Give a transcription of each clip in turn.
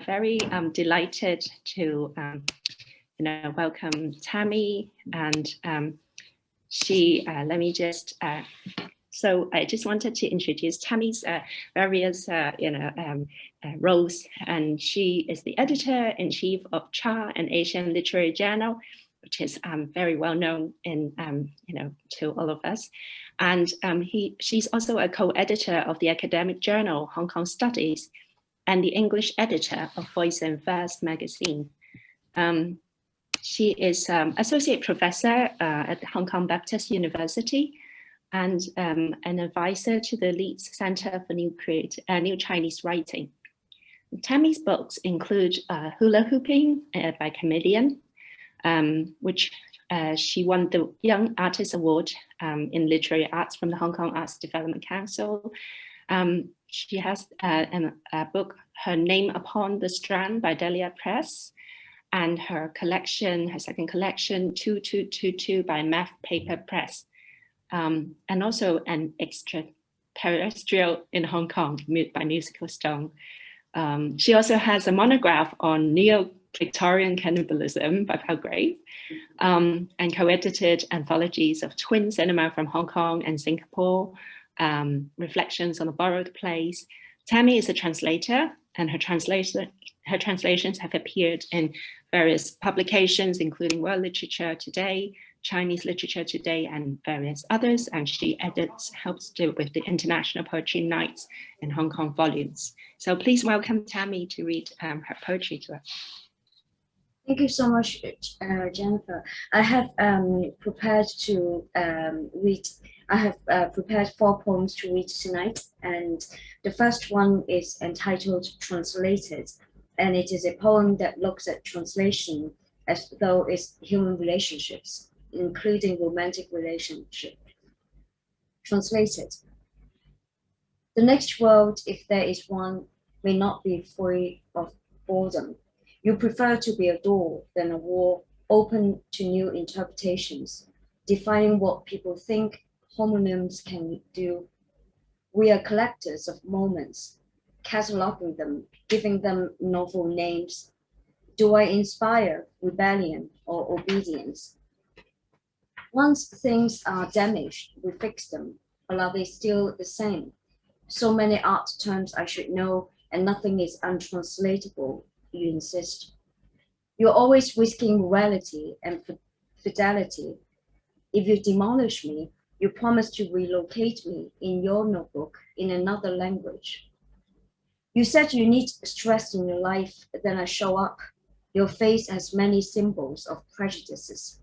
very delighted to welcome Tammy, and she let me just so I just wanted to introduce Tammy's various roles, and she is the editor-in-chief of Cha, an Asian literary journal, which is very well known in to all of us. And she's also a co-editor of the academic journal Hong Kong Studies and the English editor of Voice and Verse magazine. She is associate professor at the Hong Kong Baptist University and an advisor to the Leeds Center for New Chinese Writing. Tammy's books include Hula Hooping by Comedian, which she won the Young Artist Award in Literary Arts from the Hong Kong Arts Development Council. She has a book, Her Name Upon the Strand by Delia Press, and her second collection, 2222 by Math Paper Press, and also an Extraterrestrial in Hong Kong by Musical Stone. She also has a monograph on Neo-Victorian cannibalism by Palgrave, and co-edited anthologies of twin cinema from Hong Kong and Singapore, Reflections on a Borrowed Place. Tammy is a translator, and her translations have appeared in various publications, including World Literature Today, Chinese Literature Today, and various others. And she helps do with the International Poetry Nights in Hong Kong volumes. So please welcome Tammy to read her poetry to us. Thank you so much, Jennifer. I have prepared to read. I have prepared 4 poems to read tonight, and the first one is entitled Translated, and it is a poem that looks at translation as though it's human relationships, including romantic relationship. Translated. The next world, if there is one, may not be free of boredom. You prefer to be a door than a wall, open to new interpretations, defining what people think homonyms can do. We are collectors of moments, cataloging them, giving them novel names. Do I inspire rebellion or obedience? Once things are damaged, we fix them, but are they still the same? So many art terms I should know, and nothing is untranslatable, you insist. You're always risking morality and fidelity. If you demolish me, you promise to relocate me in your notebook in another language. You said you need stress in your life, then I show up. Your face has many symbols of prejudices.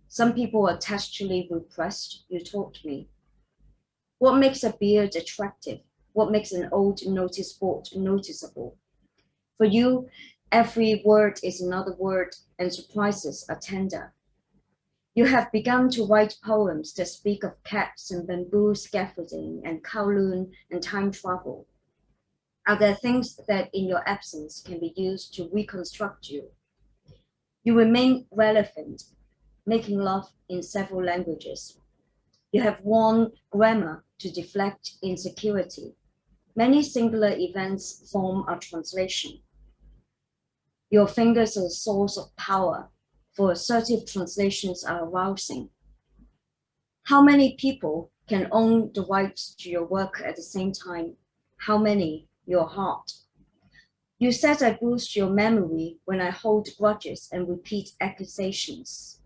Some people are textually repressed, you taught me. What makes a beard attractive? What makes an old notice board noticeable? For you, every word is another word, and surprises are tender. You have begun to write poems that speak of cats and bamboo scaffolding and Kowloon and time travel. Are there things that in your absence can be used to reconstruct you? You remain relevant, making love in several languages. You have worn grammar to deflect insecurity. Many singular events form a translation. Your fingers are a source of power, for assertive translations are arousing. How many people can own the rights to your work at the same time? How many your heart? You said I boost your memory when I hold grudges and repeat accusations.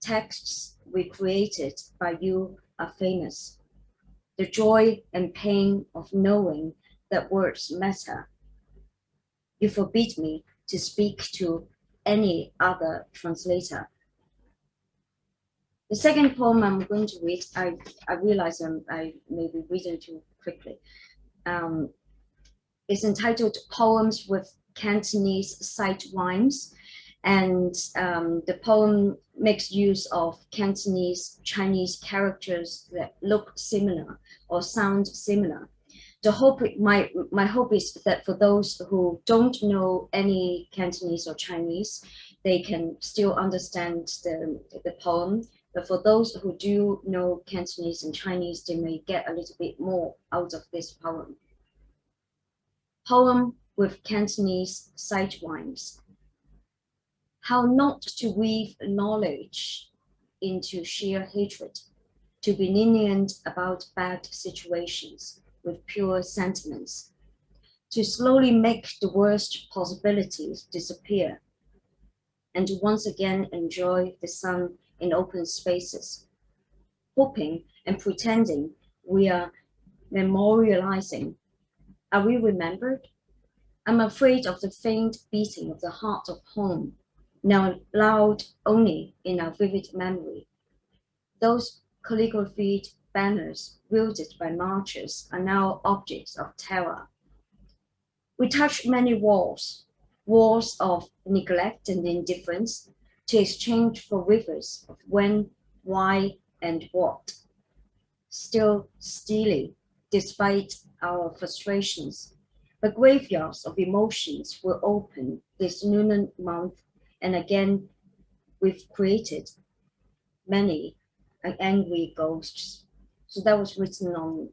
Texts recreated by you are famous. The joy and pain of knowing that words matter. You forbid me to speak to any other translator. The second poem I'm going to read, I realize I may be reading too quickly. It's entitled Poems with Cantonese Sight Rhymes, and the poem makes use of Cantonese Chinese characters that look similar or sound similar. The hope, my hope is that for those who don't know any Cantonese or Chinese, they can still understand the poem. But for those who do know Cantonese and Chinese, they may get a little bit more out of this poem. Poem with Cantonese sidewinds. How not to weave knowledge into sheer hatred, to be lenient about bad situations with pure sentiments, to slowly make the worst possibilities disappear, and to once again enjoy the sun in open spaces, hoping and pretending we are memorializing. Are we remembered? I'm afraid of the faint beating of the heart of home, now loud only in our vivid memory. Those calligraphied banners wielded by marchers are now objects of terror. We touch many walls, walls of neglect and indifference, to exchange for rivers of when, why, and what. Still steely, despite our frustrations, the graveyards of emotions will open this lunar month, and again we've created many angry ghosts. So that was written on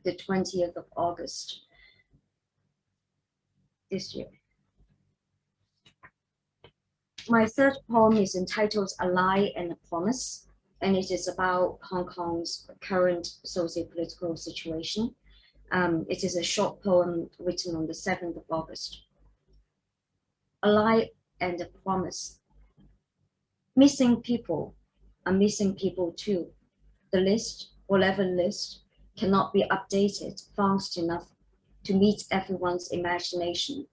the 20th of August this year. My third poem is entitled A Lie and a Promise, and it is about Hong Kong's current socio-political situation. It is a short poem written on the 7th of August. A lie and a promise. Missing people are missing people too. The list, whatever list, cannot be updated fast enough to meet everyone's imagination.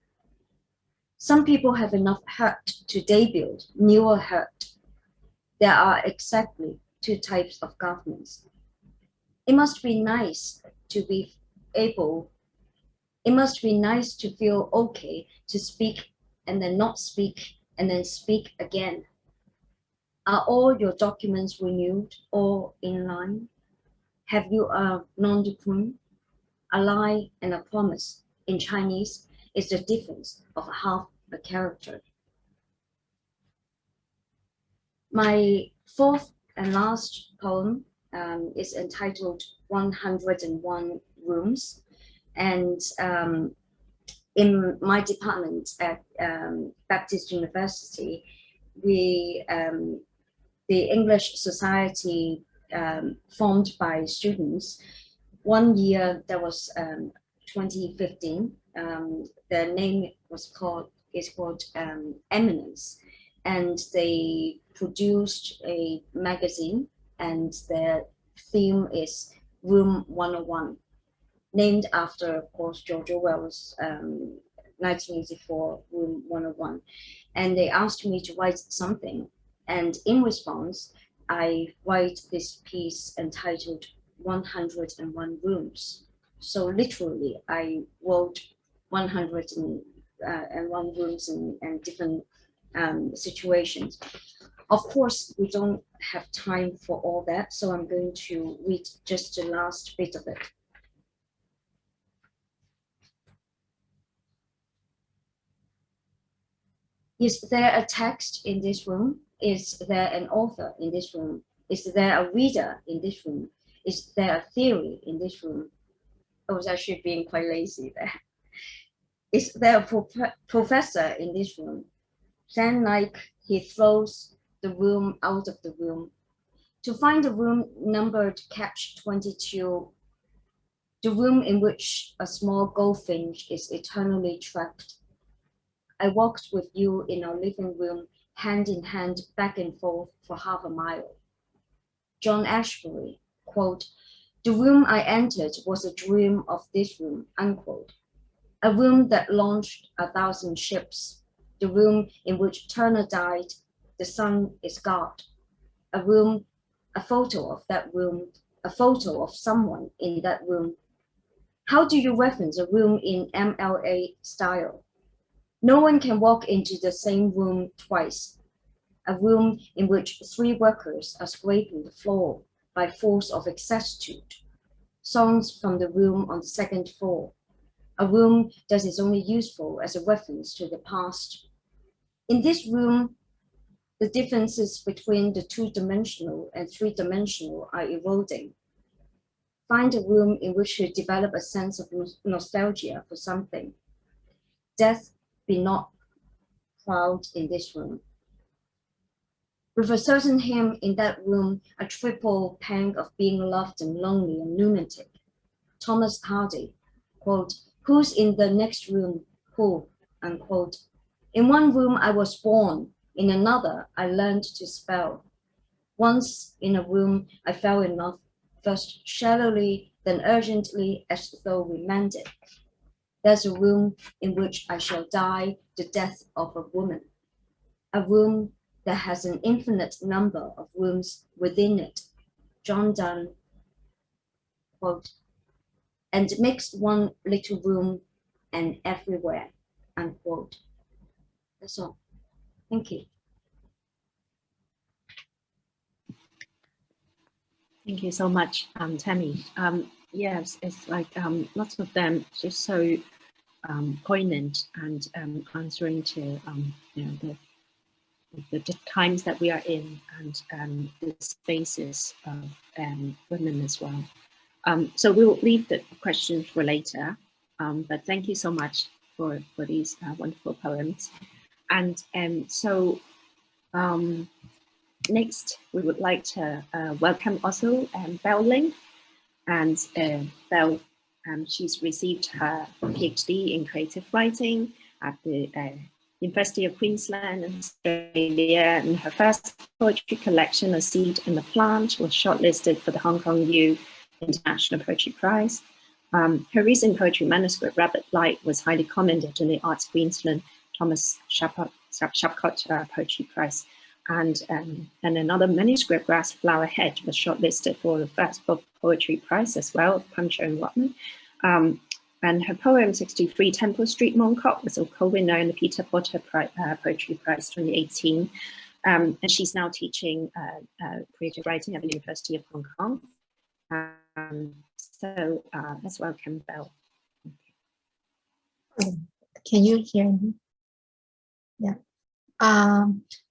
Some people have enough hurt to debut newer hurt. There are exactly two types of governments. It must be nice to be able, it must be nice to feel okay to speak and then not speak and then speak again. Are all your documents renewed or in line? Have you a nom de plume? A lie and a promise in Chinese is the difference of half a character. My fourth and last poem is entitled 101 Rooms. And in my department at Baptist University, the English Society formed by students. One year, that was 2015, the name is called Eminence, and they produced a magazine, and their theme is Room 101, named after, of course, George Orwell's 1984 Room 101. And they asked me to write something, and in response, I write this piece entitled 101 Rooms. So literally, I wrote 101 rooms and different situations. Of course, we don't have time for all that, so I'm going to read just the last bit of it. Is there a text in this room? Is there an author in this room? Is there a reader in this room? Is there a theory in this room? I was actually being quite lazy there. Is there a professor in this room? Then, like, he throws the room out of the room. To find the room numbered catch 22, the room in which a small goldfinch is eternally trapped. I walked with you in our living room, hand in hand, back and forth for half a mile. John Ashbery, quote, "The room I entered was a dream of this room," unquote. A room that launched 1,000 ships. The room in which Turner died, the sun is God. A room, a photo of that room, a photo of someone in that room. How do you reference a room in MLA style? No one can walk into the same room twice. A room in which 3 workers are scraping the floor by force of exactitude. Songs from the room on the 2nd floor. A room that is only useful as a reference to the past. In this room, the differences between the 2-dimensional and 3-dimensional are eroding. Find a room in which you develop a sense of nostalgia for something. Death be not proud in this room. With a certain hymn in that room, a triple pang of being loved and lonely and lunatic. Thomas Hardy, quote, who's in the next room, who, unquote. In one room I was born, in another I learned to spell. Once in a room I fell in love, first shallowly, then urgently, as though remanded. There's a room in which I shall die the death of a woman. A room that has an infinite number of rooms within it. John Donne, quote, and makes one little room and everywhere, unquote. That's all. Thank you. Thank you so much, Tammy. Yes, it's like lots of them just so poignant and answering to you know, the times that we are in and the spaces of women as well. So we'll leave the questions for later, but thank you so much for these wonderful poems. And so next we would like to welcome also Belle Ling. And Belle, she's received her PhD in creative writing at the University of Queensland in Australia, and her first poetry collection, A Seed and a Plant, was shortlisted for the Hong Kong U International Poetry Prize. Her recent poetry manuscript, Rabbit Light, was highly commended in the Arts Queensland Thomas Shapcott Poetry Prize. And another manuscript, Grass Flower Hedge, was shortlisted for the First Book Poetry Prize as well, Puncher and Watman. And her poem, 63 Temple Street, Mongkok, was a co-winner in the Peter Potter Poetry Prize 2018. And she's now teaching creative writing at the University of Hong Kong. So let's welcome Belle. Can you hear me? Yeah.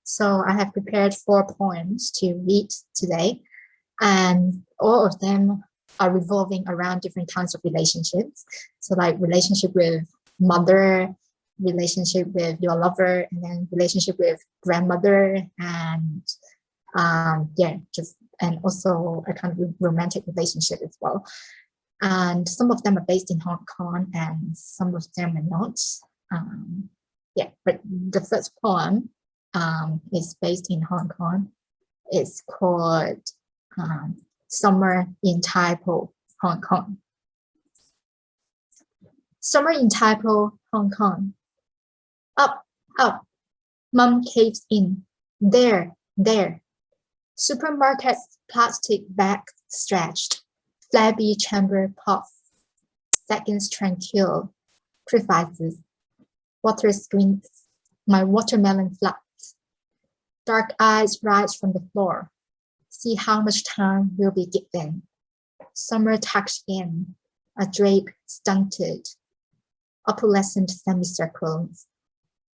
So I have prepared 4 poems to read today, and all of them are revolving around different kinds of relationships. So like relationship with mother, relationship with your lover, and then relationship with grandmother, and yeah, and also a kind of romantic relationship as well. And some of them are based in Hong Kong and some of them are not. Yeah, but the first poem is based in Hong Kong. It's called Summer in Tai Po, Hong Kong. Summer in Tai Po, Hong Kong. Up, up, Mum caves in. There, there. Supermarket's plastic bags stretched. Flabby chamber puff. Seconds tranquil. Crevices. Water screens. My watermelon floods. Dark eyes rise from the floor. See how much time will be given. Summer tucked in. A drape stunted. Opalescent semicircles.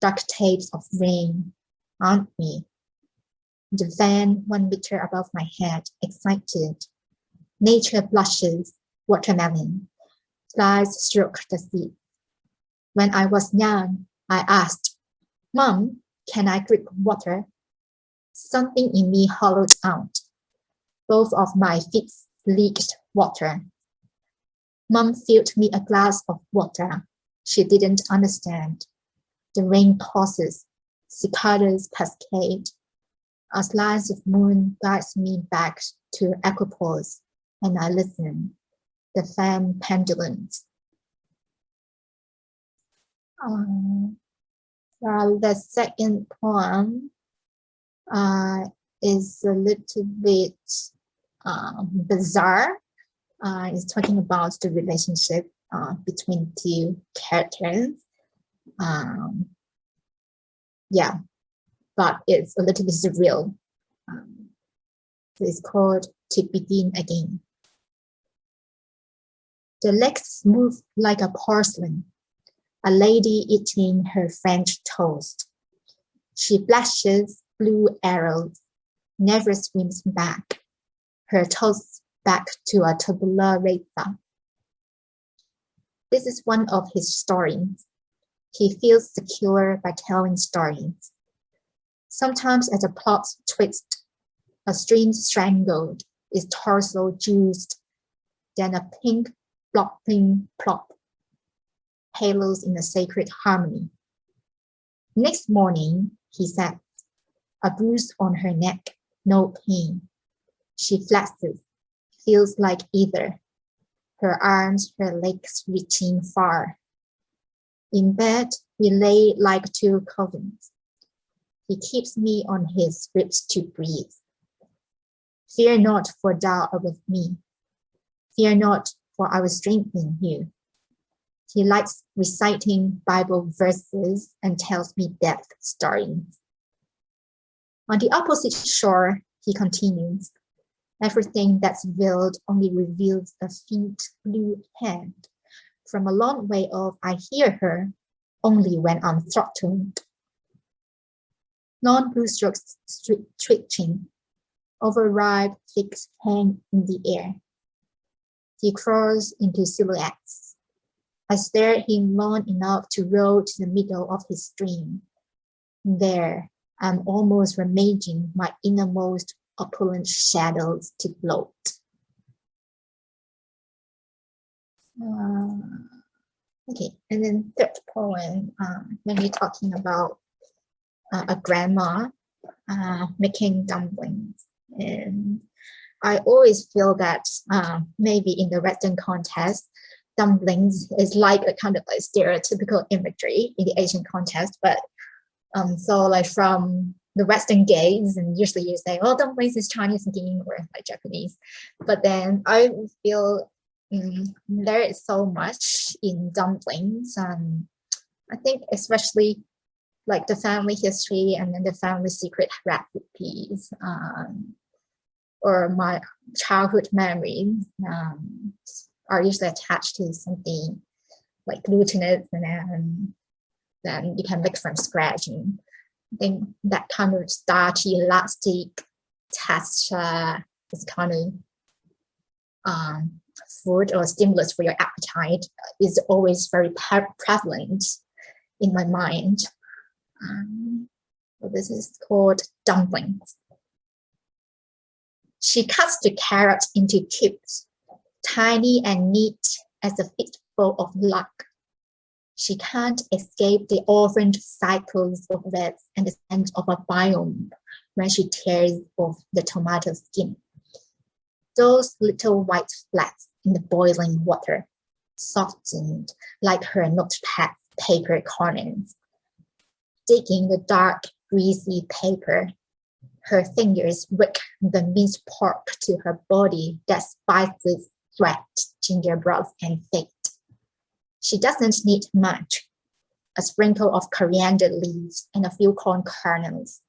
Dark tapes of rain. Aunt me. The van 1 meter above my head, excited. Nature blushes, watermelon. Flies stroke the sea. When I was young, I asked, Mom, can I drink water? Something in me hollowed out. Both of my feet leaked water. Mom filled me a glass of water. She didn't understand. The rain pauses, cicadas cascade. A slice of moon guides me back to equipoise, and I listen. The fan pendulums. Well, the second poem is a little bit bizarre. It's talking about the relationship between 2 characters. Yeah, but it's a little bit surreal. So it's called To Begin Again. The legs smooth like a porcelain. A lady eating her French toast. She flashes blue arrows, never swims back. Her toast back to a tabula rasa. This is one of his stories. He feels secure by telling stories. Sometimes as a plot twist, a string strangled, its torso juiced, then a pink flopping plop halos in a sacred harmony. Next morning, he said, a bruise on her neck, no pain. She flexes, feels like either, her arms, her legs reaching far. In bed, we lay like two cousins. He keeps me on his ribs to breathe. Fear not, for thou art with me. Fear not, for I will strengthen you. He likes reciting Bible verses and tells me death stories. On the opposite shore, he continues, everything that's veiled only reveals a faint blue hand. From a long way off, I hear her only when I'm throttled. Non-blue strokes twitching, overripe flicks hang in the air. He crawls into silhouettes. I stare at him long enough to roll to the middle of his stream. There, I'm almost rummaging my innermost opulent shadows to float. Okay, and then third poem, when we're talking about a grandma making dumplings. And I always feel that maybe in the Western context, dumplings is like a kind of like stereotypical imagery in the Asian context, but so like from the Western gaze, and usually you say, oh, dumplings is Chinese again or like Japanese, but then I feel there is so much in dumplings, and I think especially like the family history and then the family secret recipes, or my childhood memories are usually attached to something like glutinous, and then you can make from scratch. And I think that kind of starchy, elastic texture is kind of food or stimulus for your appetite is always very prevalent in my mind. So this is called dumplings. She cuts the carrot into cubes, tiny and neat as a fistful of luck. She can't escape the orphaned cycles of reds and the scent of a biome when she tears off the tomato skin. Those little white flecks in the boiling water, softened like her notepad paper corners. Digging the dark, greasy paper, her fingers wick the minced pork to her body that spices sweat, ginger broth, and fate. She doesn't need much, a sprinkle of coriander leaves and a few corn kernels.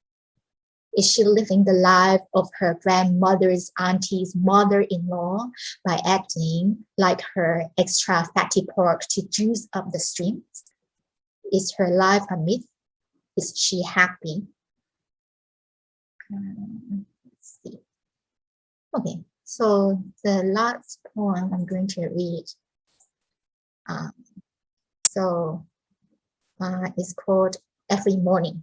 Is she living the life of her grandmother's auntie's mother-in-law by acting like her extra fatty pork to juice up the streams? Is her life a myth? Is she happy? Let's see. Okay, so the last poem I'm going to read. It's called Every Morning.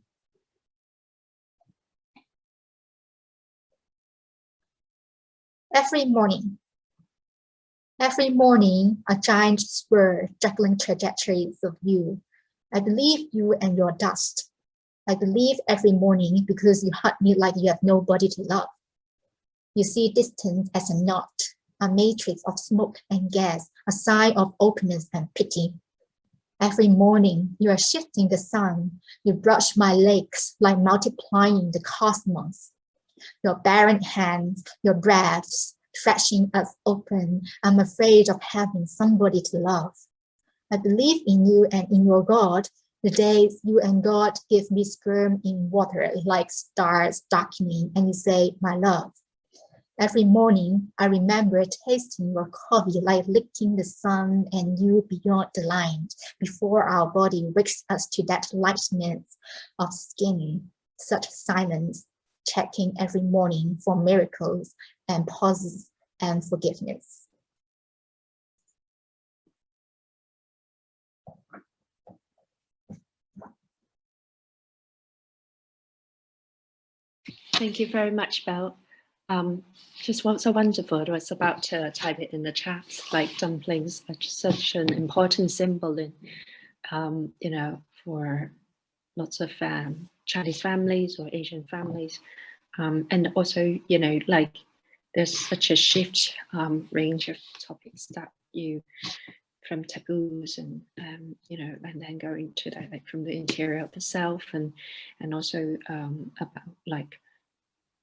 Every morning, a giant spur juggling trajectories of you. I believe you and your dust. I believe every morning because you hug me like you have nobody to love. You see distance as a knot, a matrix of smoke and gas, a sign of openness and pity. Every morning, you are shifting the sun. You brush my legs like multiplying the cosmos. Your barren hands, your breaths, stretching us open. I'm afraid of having somebody to love. I believe in you and in your God. The days you and God give me sperm in water like stars darkening, and you say, my love. Every morning, I remember tasting your coffee like licking the sun and you beyond the line, before our body wakes us to that lightness of skin, such silence, checking every morning for miracles and pauses and forgiveness. Thank you very much, Belle. Just so wonderful. I was about to type it in the chat, like dumplings are just such an important symbol in, you know, for lots of Chinese families or Asian families. And also, you know, like there's such a shift range of topics that you, from taboos and, you know, and then going to that, like from the interior of the self and also about like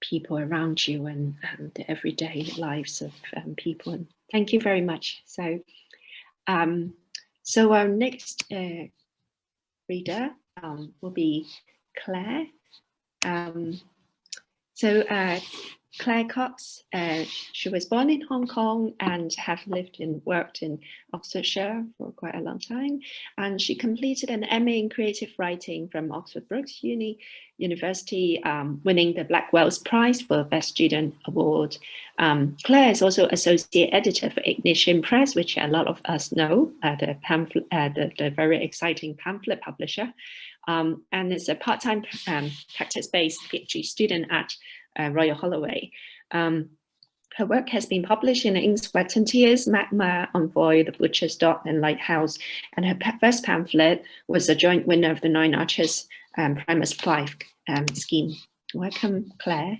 people around you and the everyday lives of people. And thank you very much. So, so our next reader will be Claire. Claire Cox, she was born in Hong Kong and have lived and worked in Oxfordshire for quite a long time. And she completed an MA in creative writing from Oxford Brookes University, winning the Blackwell's Prize for Best Student Award. Claire is also associate editor for Ignition Press, which a lot of us know, the very exciting pamphlet publisher. And is a part-time practice-based PhD student at Royal Holloway. Her work has been published in Ink, Sweat and Tears, Magma, Envoy, The Butcher's Dog, and Lighthouse. And her first pamphlet was a joint winner of the 9 Arches Primus 5 scheme. Welcome, Claire.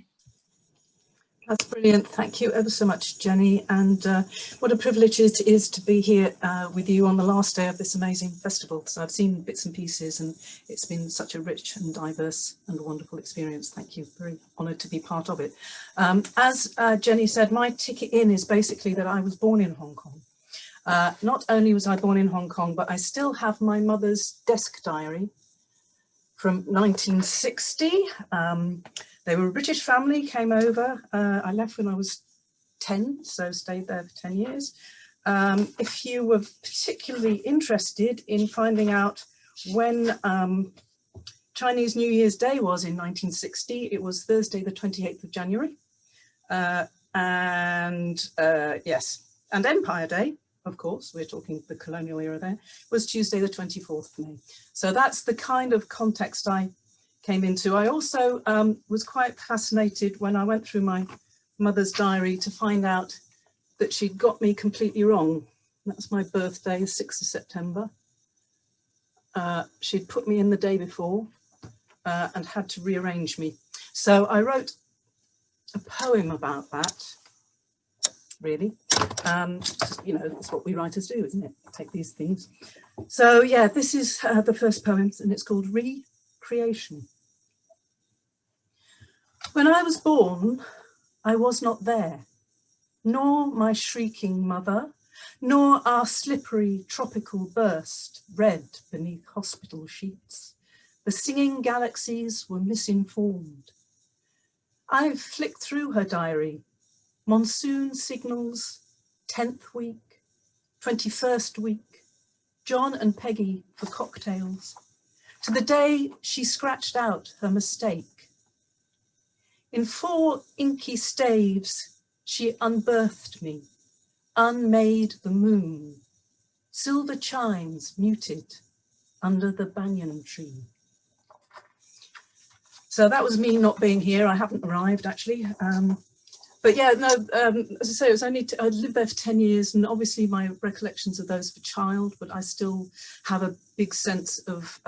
That's brilliant. Thank you ever so much, Jenny. And what a privilege it is to be here with you on the last day of this amazing festival. So I've seen bits and pieces and it's been such a rich and diverse and wonderful experience. Thank you. Very honoured to be part of it. As Jenny said, my ticket in is basically that I was born in Hong Kong. Not only was I born in Hong Kong, but I still have my mother's desk diary from 1960. They were a British family, came over. I left when I was 10, so stayed there for 10 years. If you were particularly interested in finding out when Chinese New Year's Day was in 1960, it was Thursday, the 28th of January. Yes, and Empire Day, of course, we're talking the colonial era there, was Tuesday, the 24th of May. So that's the kind of context I came into. I also was quite fascinated when I went through my mother's diary to find out that she'd got me completely wrong. That's my birthday, 6th of September. She'd put me in the day before and had to rearrange me. So I wrote a poem about that, really. You know, that's what we writers do, isn't it? Take these things. So yeah, this is the first poem and it's called Recreation. When I was born, I was not there, nor my shrieking mother, nor our slippery tropical burst, red beneath hospital sheets. The singing galaxies were misinformed. I've flicked through her diary, monsoon signals, 10th week, 21st week, John and Peggy for cocktails, to the day she scratched out her mistake. In 4 inky staves, she unbirthed me, unmade the moon, silver chimes muted under the banyan tree. So that was me not being here. I haven't arrived actually. But yeah, no, as I say, it was only, I lived there for 10 years and obviously my recollections of those of a child, but I still have a big sense of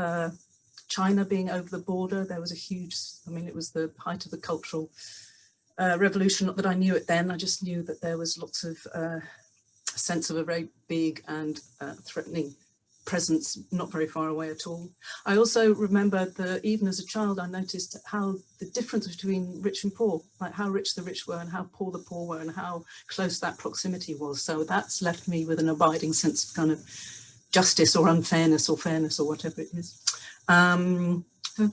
China being over the border. There was a huge, I mean, it was the height of the Cultural Revolution, not that I knew it then, I just knew that there was lots of sense of a very big and threatening presence not very far away at all. I also remember that even as a child I noticed how the difference between rich and poor, like how rich the rich were and how poor the poor were and how close that proximity was. So that's left me with an abiding sense of kind of justice or unfairness or fairness or whatever it is. The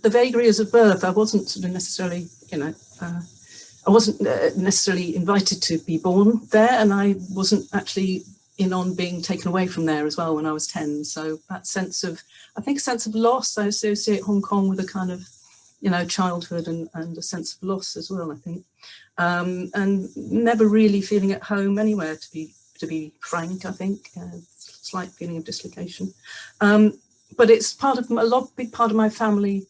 vagaries of birth, I wasn't sort of necessarily, you know, I wasn't necessarily invited to be born there, and I wasn't actually in on being taken away from there as well when I was 10. So that sense of, I think a sense of loss, I associate Hong Kong with a kind of, you know, childhood and a sense of loss as well, I think. And never really feeling at home anywhere, to be frank, I think. Slight feeling of dislocation. But it's part of big part of my family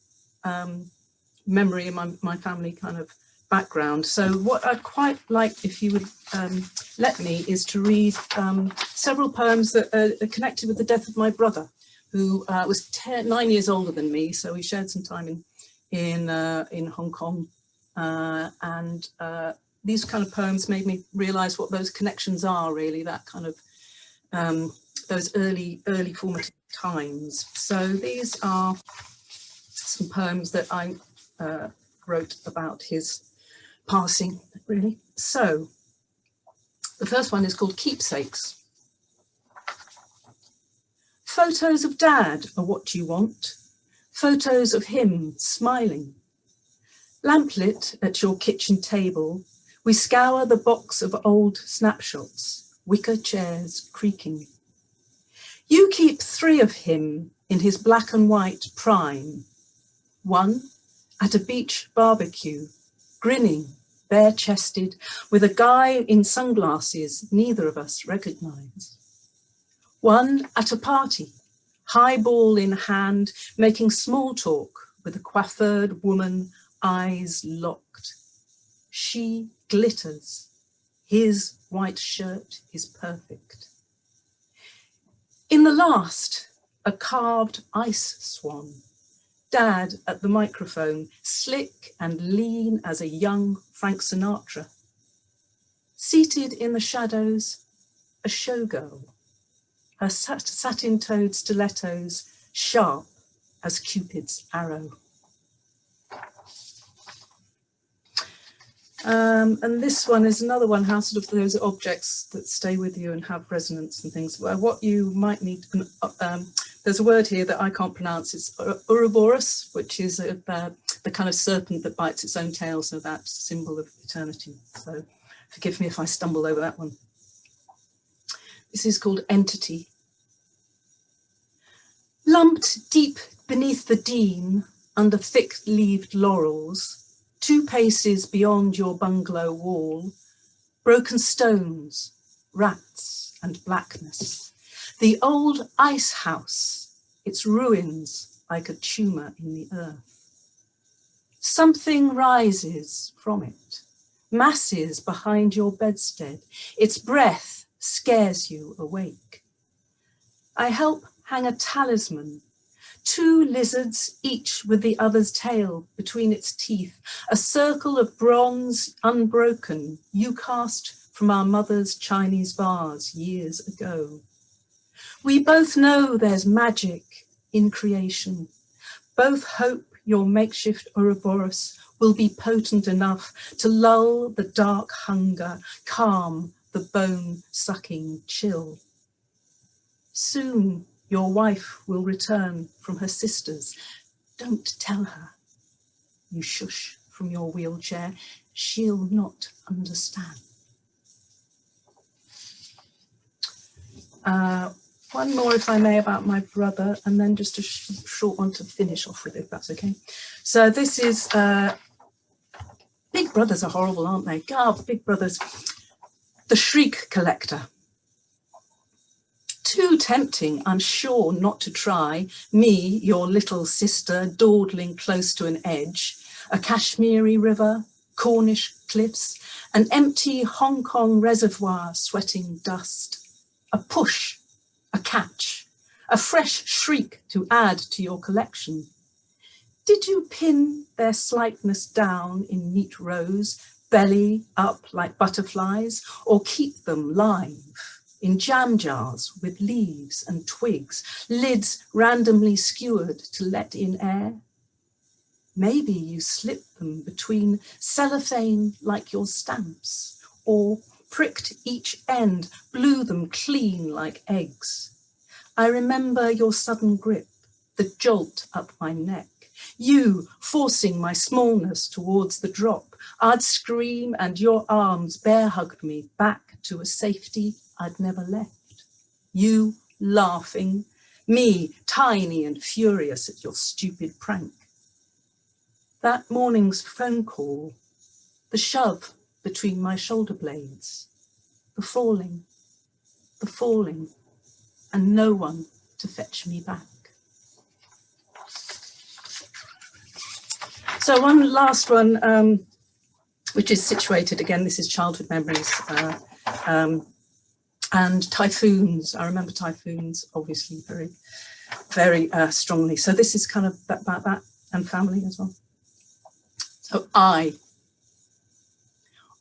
memory and my family kind of background. So what I'd quite like, if you would let me, is to read several poems that are connected with the death of my brother, who was 9 years older than me. So we shared some time in Hong Kong, and these kind of poems made me realize what those connections are, really, that kind of those early formative times. So these are some poems that I wrote about his passing, really. So the first one is called Keepsakes. Photos of Dad are what you want. Photos of him smiling. Lamplit at your kitchen table, we scour the box of old snapshots, wicker chairs creaking. You keep 3 of him in his black and white prime. 1 at a beach barbecue, grinning, bare-chested, with a guy in sunglasses neither of us recognise. 1 at a party, highball in hand, making small talk with a coiffured woman, eyes locked. She glitters. His white shirt is perfect. In the last, a carved ice swan. Dad at the microphone, slick and lean as a young Frank Sinatra. Seated in the shadows, a showgirl. Her satin-toed stilettos sharp as Cupid's arrow. And this one is another one, how sort of those objects that stay with you and have resonance and things. What you might need, there's a word here that I can't pronounce, it's Ouroboros, which is the kind of serpent that bites its own tail, so that's a symbol of eternity. So forgive me if I stumble over that one. This is called Entity. Lumped deep beneath the Dean, under thick-leaved laurels, 2 paces beyond your bungalow wall, broken stones, rats and blackness. The old ice house, its ruins like a tumour in the earth. Something rises from it, masses behind your bedstead. Its breath scares you awake. I help hang a talisman, 2 lizards, each with the other's tail between its teeth, a circle of bronze unbroken, you cast from our mother's Chinese vase years ago. We both know there's magic in creation. Both hope your makeshift Ouroboros will be potent enough to lull the dark hunger, calm the bone-sucking chill. Soon your wife will return from her sisters. Don't tell her. You shush from your wheelchair. She'll not understand. One more, if I may, about my brother, and then just a short one to finish off with, if that's okay. So this is, big brothers are horrible, aren't they? God, big brothers. The Shriek Collector. Too tempting, I'm sure, not to try. Me, your little sister, dawdling close to an edge, a Kashmiri river, Cornish cliffs, an empty Hong Kong reservoir sweating dust, a push, a catch, a fresh shriek to add to your collection. Did you pin their slightness down in neat rows, belly up like butterflies, or keep them live? In jam jars with leaves and twigs, lids randomly skewered to let in air. Maybe you slip them between cellophane like your stamps, or pricked each end, blew them clean like eggs. I remember your sudden grip, the jolt up my neck, you forcing my smallness towards the drop. I'd scream and your arms bear hugged me back to a safety I'd never left. You laughing, me tiny and furious at your stupid prank. That morning's phone call, the shove between my shoulder blades, the falling, and no one to fetch me back. So one last one, which is situated, again, this is childhood memories, and typhoons. I remember typhoons, obviously, very, very strongly. So this is kind of about that and family as well. So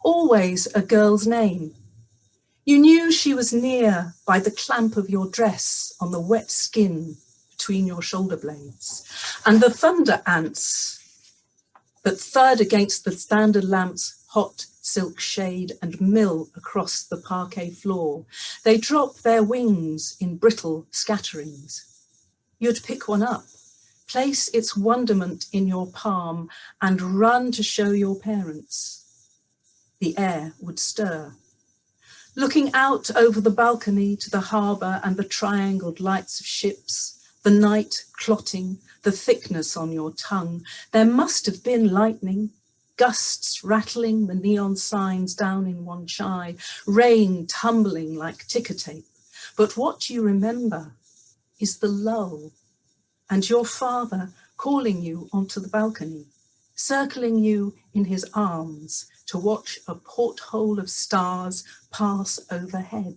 always a girl's name. You knew she was near by the clamp of your dress on the wet skin between your shoulder blades, and the thunder ants that thud against the standard lamp's hot silk shade and mill across the parquet floor. They drop their wings in brittle scatterings. You'd pick one up, place its wonderment in your palm, and run to show your parents. The air would stir. Looking out over the balcony to the harbour and the triangled lights of ships, the night clotting, the thickness on your tongue, there must have been lightning, gusts rattling the neon signs down in Wan Chai, rain tumbling like ticker tape. But what you remember is the lull, and your father calling you onto the balcony, circling you in his arms to watch a porthole of stars pass overhead,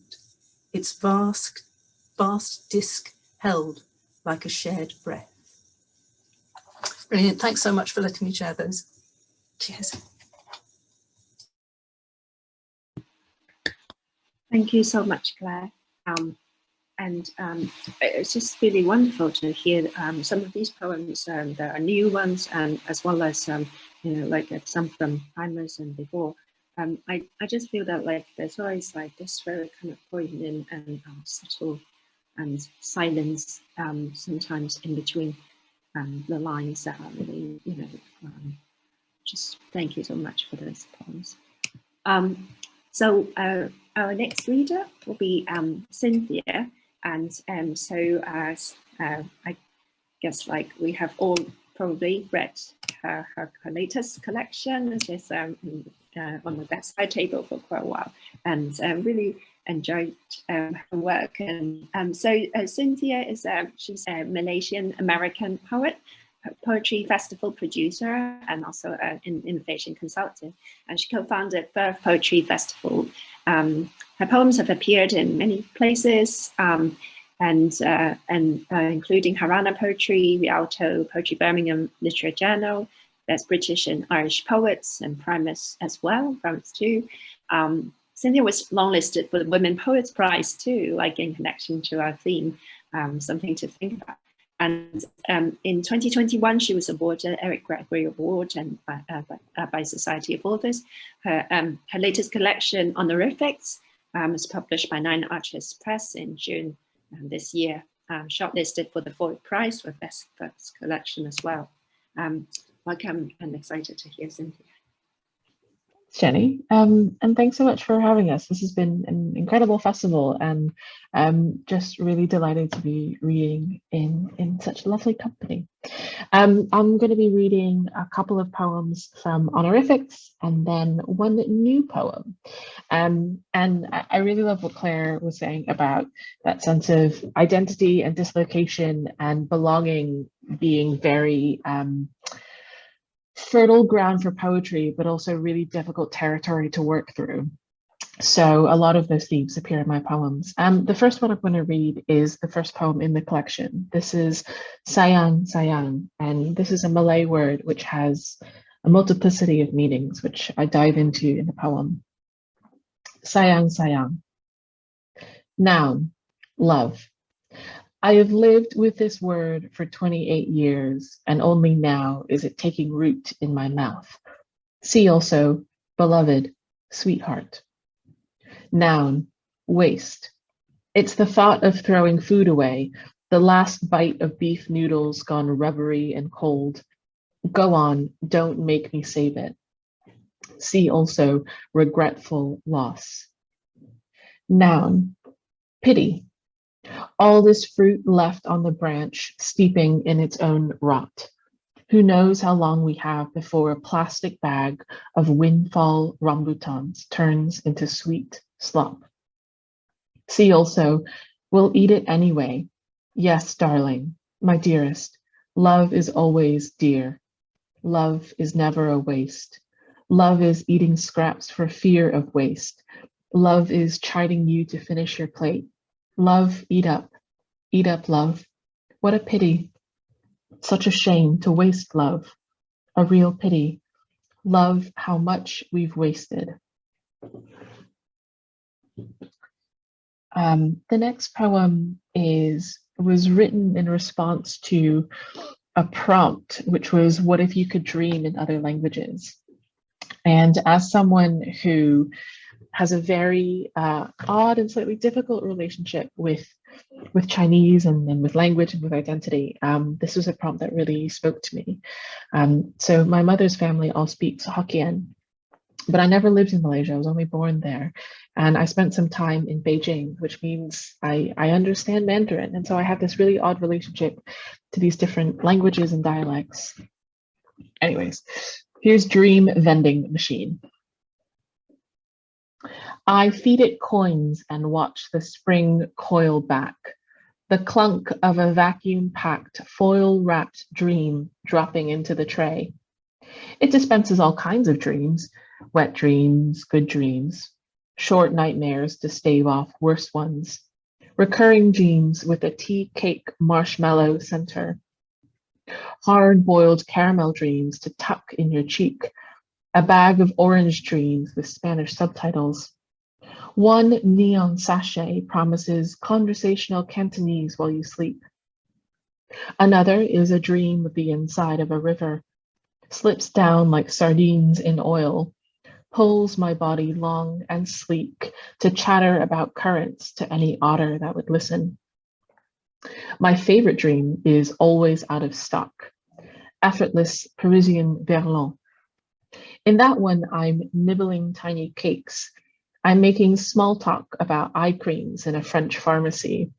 its vast disk held like a shared breath. Brilliant. Thanks so much for letting me share those. Cheers. Thank you so much, Claire. It's just really wonderful to hear some of these poems. There are new ones, and as well as like some from primers and before. I just feel that like there's always like this very kind of poignant and subtle and silence sometimes in between the lines that are really just thank you so much for those poems. So our next reader will be Cynthia, and so as I guess like we have all probably read her latest collection, which is on the bedside table for quite a while, and really enjoyed her work. And so Cynthia is she's a Malaysian American poet, poetry festival producer, and also an innovation consultant. And she co-founded Firth Poetry Festival. Her poems have appeared in many places, and including Harana Poetry, Rialto Poetry Birmingham Literature Journal. There's British and Irish poets and primers as well, primers too. Cynthia was longlisted for the Women Poets Prize too, like in connection to our theme, something to think about. And in 2021, she was awarded Eric Gregory Award and by Society of Authors. Her latest collection, Honorifics, was published by Nine Arches Press in June this year, shortlisted for the Ford Prize for Best First Collection as well. Welcome, and excited to hear Cynthia. Jenny, and thanks so much for having us. This has been an incredible festival, and just really delighted to be reading in such lovely company. I'm going to be reading a couple of poems from Honorifics and then one new poem. And I really love what Claire was saying about that sense of identity and dislocation and belonging being very fertile ground for poetry, but also really difficult territory to work through. So a lot of those themes appear in my poems. The first one I'm going to read is the first poem in the collection. This is Sayang Sayang, and this is a Malay word which has a multiplicity of meanings, which I dive into in the poem. Sayang Sayang. Noun, love. I have lived with this word for 28 years, and only now is it taking root in my mouth. See also, beloved, sweetheart. Noun, waste. It's the thought of throwing food away, the last bite of beef noodles gone rubbery and cold. Go on, don't make me save it. See also, regretful loss. Noun, pity. All this fruit left on the branch, steeping in its own rot. Who knows how long we have before a plastic bag of windfall rambutans turns into sweet slop. See also, we'll eat it anyway. Yes, darling, my dearest, love is always dear. Love is never a waste. Love is eating scraps for fear of waste. Love is chiding you to finish your plate. Love, eat up, love. What a pity. Such a shame to waste love. A real pity. Love, how much we've wasted. The next poem was written in response to a prompt, which was, what if you could dream in other languages? And as someone who has a very odd and slightly difficult relationship with Chinese and with language and with identity, this was a prompt that really spoke to me. So my mother's family all speaks Hokkien, but I never lived in Malaysia. I was only born there. And I spent some time in Beijing, which means I understand Mandarin. And so I have this really odd relationship to these different languages and dialects. Anyways, here's Dream Vending Machine. I feed it coins and watch the spring coil back. The clunk of a vacuum-packed, foil-wrapped dream dropping into the tray. It dispenses all kinds of dreams, wet dreams, good dreams, short nightmares to stave off worse ones, recurring dreams with a tea cake marshmallow center, hard-boiled caramel dreams to tuck in your cheek, a bag of orange dreams with Spanish subtitles. One neon sachet promises conversational Cantonese while you sleep. Another is a dream of the inside of a river, slips down like sardines in oil, pulls my body long and sleek to chatter about currents to any otter that would listen. My favorite dream is always out of stock, effortless Parisian verlan. In that one, I'm nibbling tiny cakes. I'm making small talk about eye creams in a French pharmacy.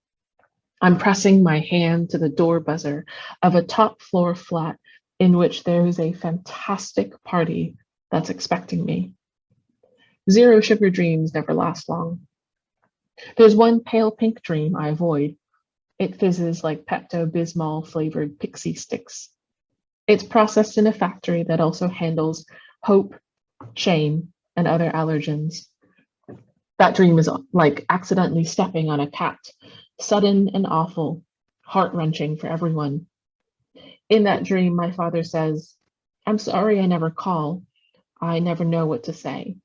I'm pressing my hand to the door buzzer of a top floor flat in which there is a fantastic party that's expecting me. Zero sugar dreams never last long. There's one pale pink dream I avoid. It fizzes like Pepto-Bismol flavored pixie sticks. It's processed in a factory that also handles hope, shame, and other allergens. That dream is like accidentally stepping on a cat, sudden and awful, heart-wrenching for everyone. In that dream, my father says, I'm sorry I never call. I never know what to say.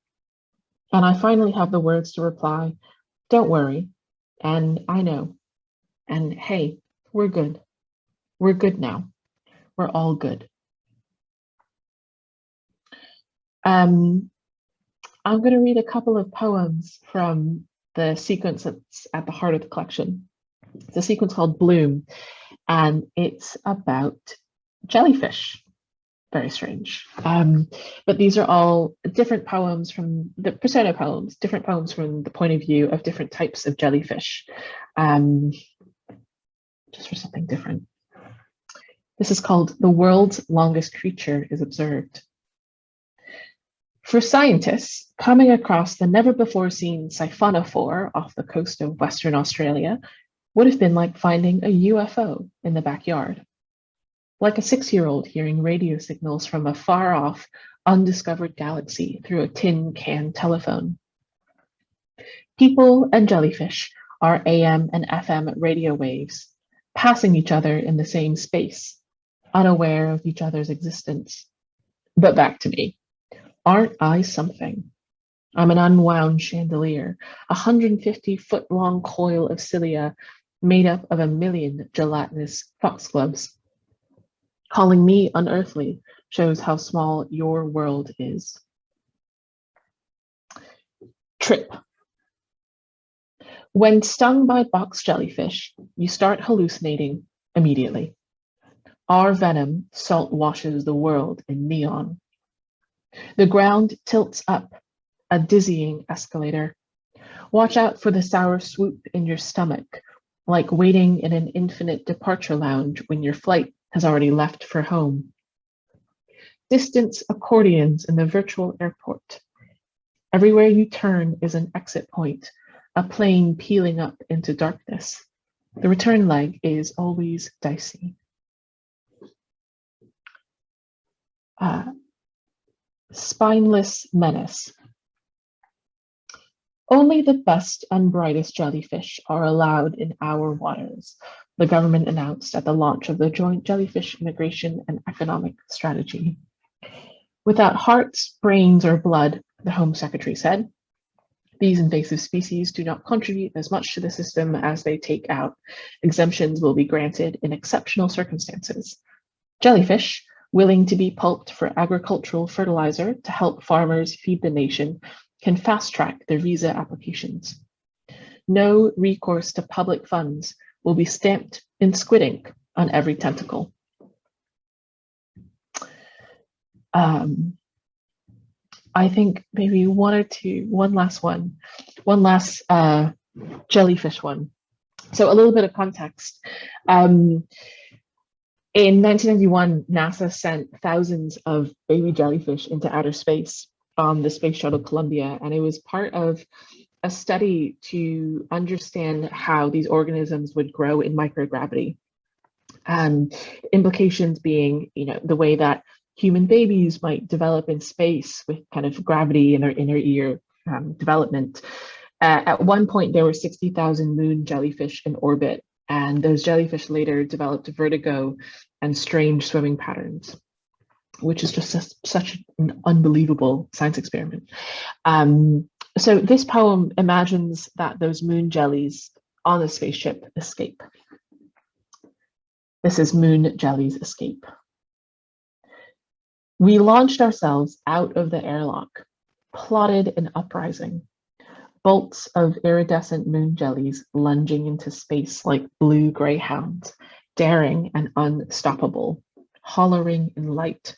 And I finally have the words to reply, don't worry, and I know. And hey, we're good. We're good now. We're all good. I'm going to read a couple of poems from the sequence that's at the heart of the collection. It's a sequence called Bloom, and it's about jellyfish. Very strange. But these are all different poems from the persona poems, different poems from the point of view of different types of jellyfish, just for something different. This is called The World's Longest Creature is Observed. For scientists, coming across the never-before-seen siphonophore off the coast of Western Australia would have been like finding a UFO in the backyard. Like a 6-year-old hearing radio signals from a far-off, undiscovered galaxy through a tin can telephone. People and jellyfish are AM and FM radio waves, passing each other in the same space, unaware of each other's existence. But back to me. Aren't I something? I'm an unwound chandelier, a 150-foot-long coil of cilia made up of 1 million gelatinous foxgloves. Calling me unearthly shows how small your world is. Trip. When stung by box jellyfish, you start hallucinating immediately. Our venom salt washes the world in neon. The ground tilts up, a dizzying escalator. Watch out for the sour swoop in your stomach, like waiting in an infinite departure lounge when your flight has already left for home. Distance accordions in the virtual airport. Everywhere you turn is an exit point, a plane peeling up into darkness. The return leg is always dicey. Spineless menace. Only the best and brightest jellyfish are allowed in our waters, the government announced at the launch of the Joint Jellyfish Immigration and Economic Strategy. Without hearts, brains, or blood, the Home Secretary said, these invasive species do not contribute as much to the system as they take out. Exemptions will be granted in exceptional circumstances. Jellyfish, willing to be pulped for agricultural fertilizer to help farmers feed the nation, can fast-track their visa applications. No recourse to public funds will be stamped in squid ink on every tentacle. I think maybe one last jellyfish one. So a little bit of context. In 1991, NASA sent thousands of baby jellyfish into outer space on the Space Shuttle Columbia, and it was part of a study to understand how these organisms would grow in microgravity. Implications being, the way that human babies might develop in space with kind of gravity in their inner ear development. At one point, there were 60,000 moon jellyfish in orbit, and those jellyfish later developed vertigo and strange swimming patterns, which is just such an unbelievable science experiment. So this poem imagines that those moon jellies on the spaceship escape. This is Moon Jelly's Escape. We launched ourselves out of the airlock, plotted an uprising, bolts of iridescent moon jellies lunging into space like blue greyhounds, daring and unstoppable, hollering in light.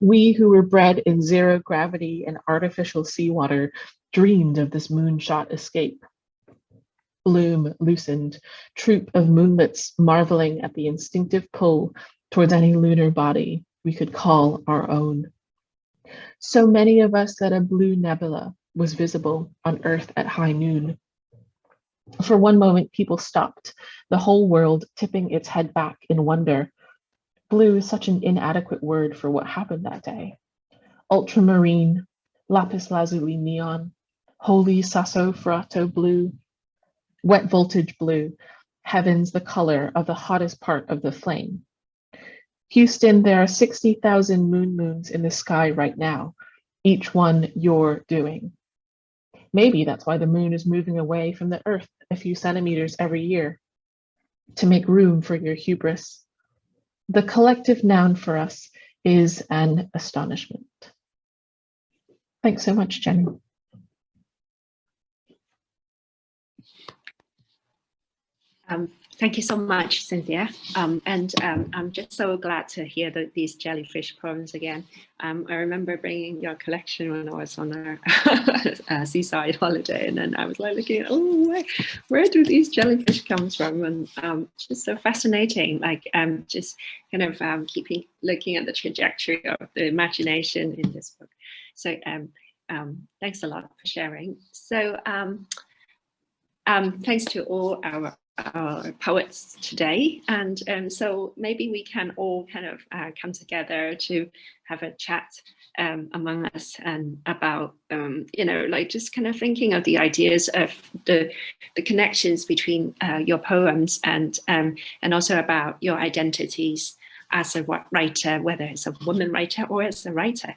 We who were bred in zero gravity and artificial seawater dreamed of this moonshot escape. Bloom loosened, troop of moonlets marveling at the instinctive pull towards any lunar body we could call our own. So many of us that a blue nebula was visible on Earth at high noon. For one moment, people stopped, the whole world tipping its head back in wonder. Blue is such an inadequate word for what happened that day. Ultramarine, lapis lazuli neon, holy sassafrato blue, wet voltage blue, heavens the color of the hottest part of the flame. Houston, there are 60,000 moons in the sky right now, each one your doing. Maybe that's why the moon is moving away from the Earth a few centimeters every year, to make room for your hubris. The collective noun for us is an astonishment. Thanks so much, Jenny. Thank you so much, Cynthia. I'm just so glad to hear these jellyfish poems again. I remember bringing your collection when I was on a seaside holiday, and then I was like looking at, where do these jellyfish come from? And just so fascinating, just kind of keeping looking at the trajectory of the imagination in this book. So thanks a lot for sharing. So thanks to all our poets today, and so maybe we can all kind of come together to have a chat among us and about just kind of thinking of the ideas of the connections between your poems and also about your identities as a writer, whether it's a woman writer or as a writer,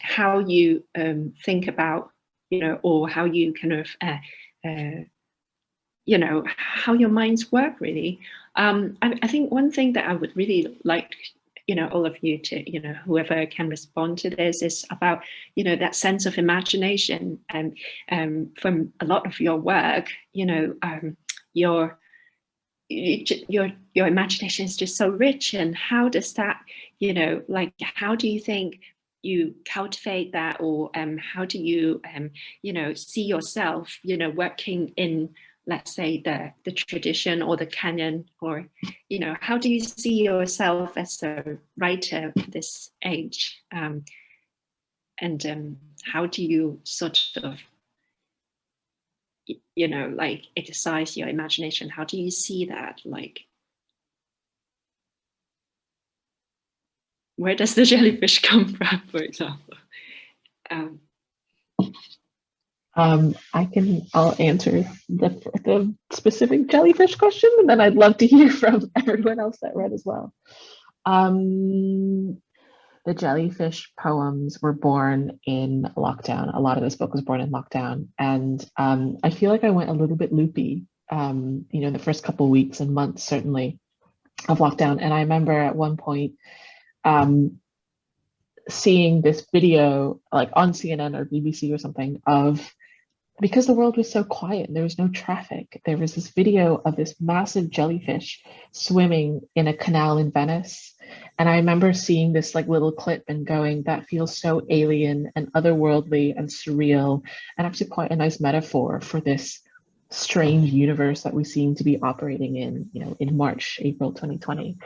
how you think about or how you kind of how your minds work, really. I think one thing that I would really like, all of you to, whoever can respond to this, is about, that sense of imagination. And from a lot of your work, your imagination is just so rich. And how does that, how do you think you cultivate that, or how do you, see yourself, working in, let's say, the tradition or the canon, or how do you see yourself as a writer of this age, and how do you sort of exercise your imagination? How do you see that, where does the jellyfish come from, for example? I'll answer the specific jellyfish question, and then I'd love to hear from everyone else that read as well. The jellyfish poems were born in lockdown. A lot of this book was born in lockdown, and I feel like I went a little bit loopy, the first couple of weeks and months, certainly, of lockdown. And I remember at one point seeing this video, like on CNN or BBC or something, of, because the world was so quiet and there was no traffic, there was this video of this massive jellyfish swimming in a canal in Venice. And I remember seeing this like little clip and going, that feels so alien and otherworldly and surreal, and actually quite a nice metaphor for this strange universe that we seem to be operating in, in March, April 2020.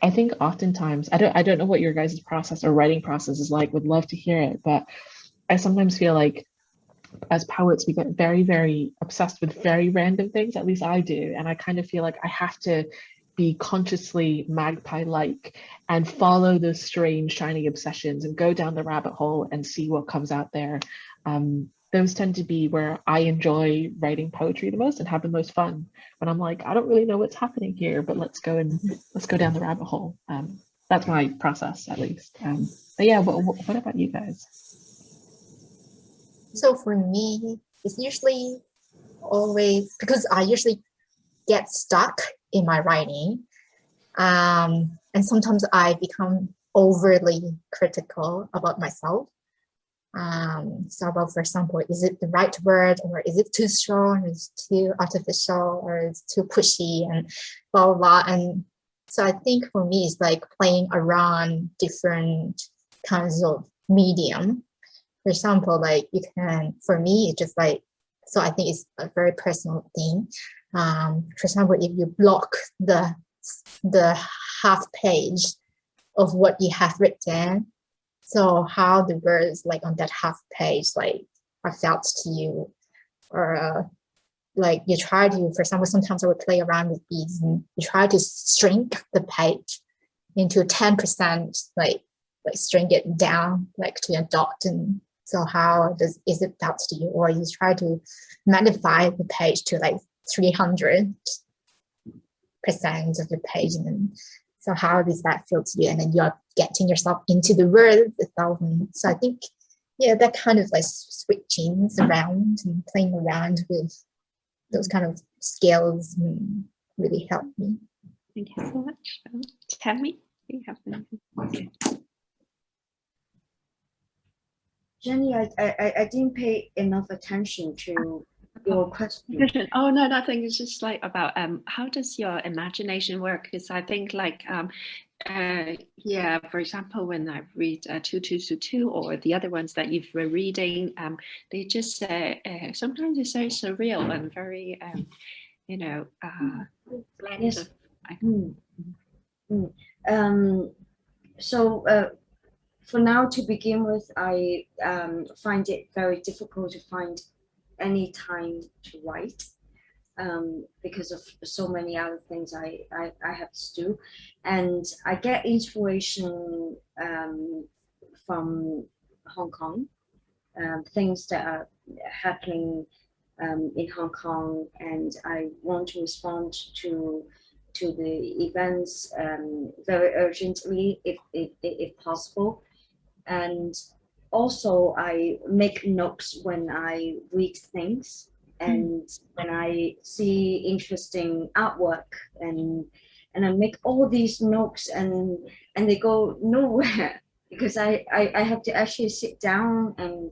I think oftentimes, I don't know what your guys' process or writing process is like, would love to hear it, but I sometimes feel like as poets, we get very, very obsessed with very random things, at least I do. And I kind of feel like I have to be consciously magpie-like and follow those strange, shiny obsessions and go down the rabbit hole and see what comes out there. Those tend to be where I enjoy writing poetry the most and have the most fun. When I'm like, I don't really know what's happening here, but let's go down the rabbit hole. That's my process, at least. But yeah, what about you guys? So for me, it's usually always, because I usually get stuck in my writing. And sometimes I become overly critical about myself. So about, for example, is it the right word, or is it too strong, or is it too artificial, or is it too pushy, and blah, blah, blah. And so I think for me, it's like playing around different kinds of medium. For example, like you can, for me, it's just like, so I think it's a very personal thing. For example, if you block the half page of what you have written, so how the words like on that half page like are felt to you, or like you try to, for example, sometimes I would play around with these and you try to shrink the page into 10%, like shrink it down like to a dot. And so how is it felt to you? Or you try to magnify the page to like 300% of the page, and then so how does that feel to you? And then you're getting yourself into the words itself. And so I think, yeah, that kind of like switching around and playing around with those kind of skills really helped me. Thank you so much. Tammy, do you have anything? Jenny, I didn't pay enough attention to your question. Oh no, nothing. It's just like about how does your imagination work? Because I think like yeah, for example, when I read 2222 or the other ones that you've been reading, they just sometimes it's very surreal and very Yes. So for now, to begin with, I find it very difficult to find any time to write because of so many other things I have to do, and I get inspiration from Hong Kong, things that are happening in Hong Kong, and I want to respond to the events very urgently if possible. And also I make notes when I read things, and when I see interesting artwork, and I make all these notes, and they go nowhere because I have to actually sit down and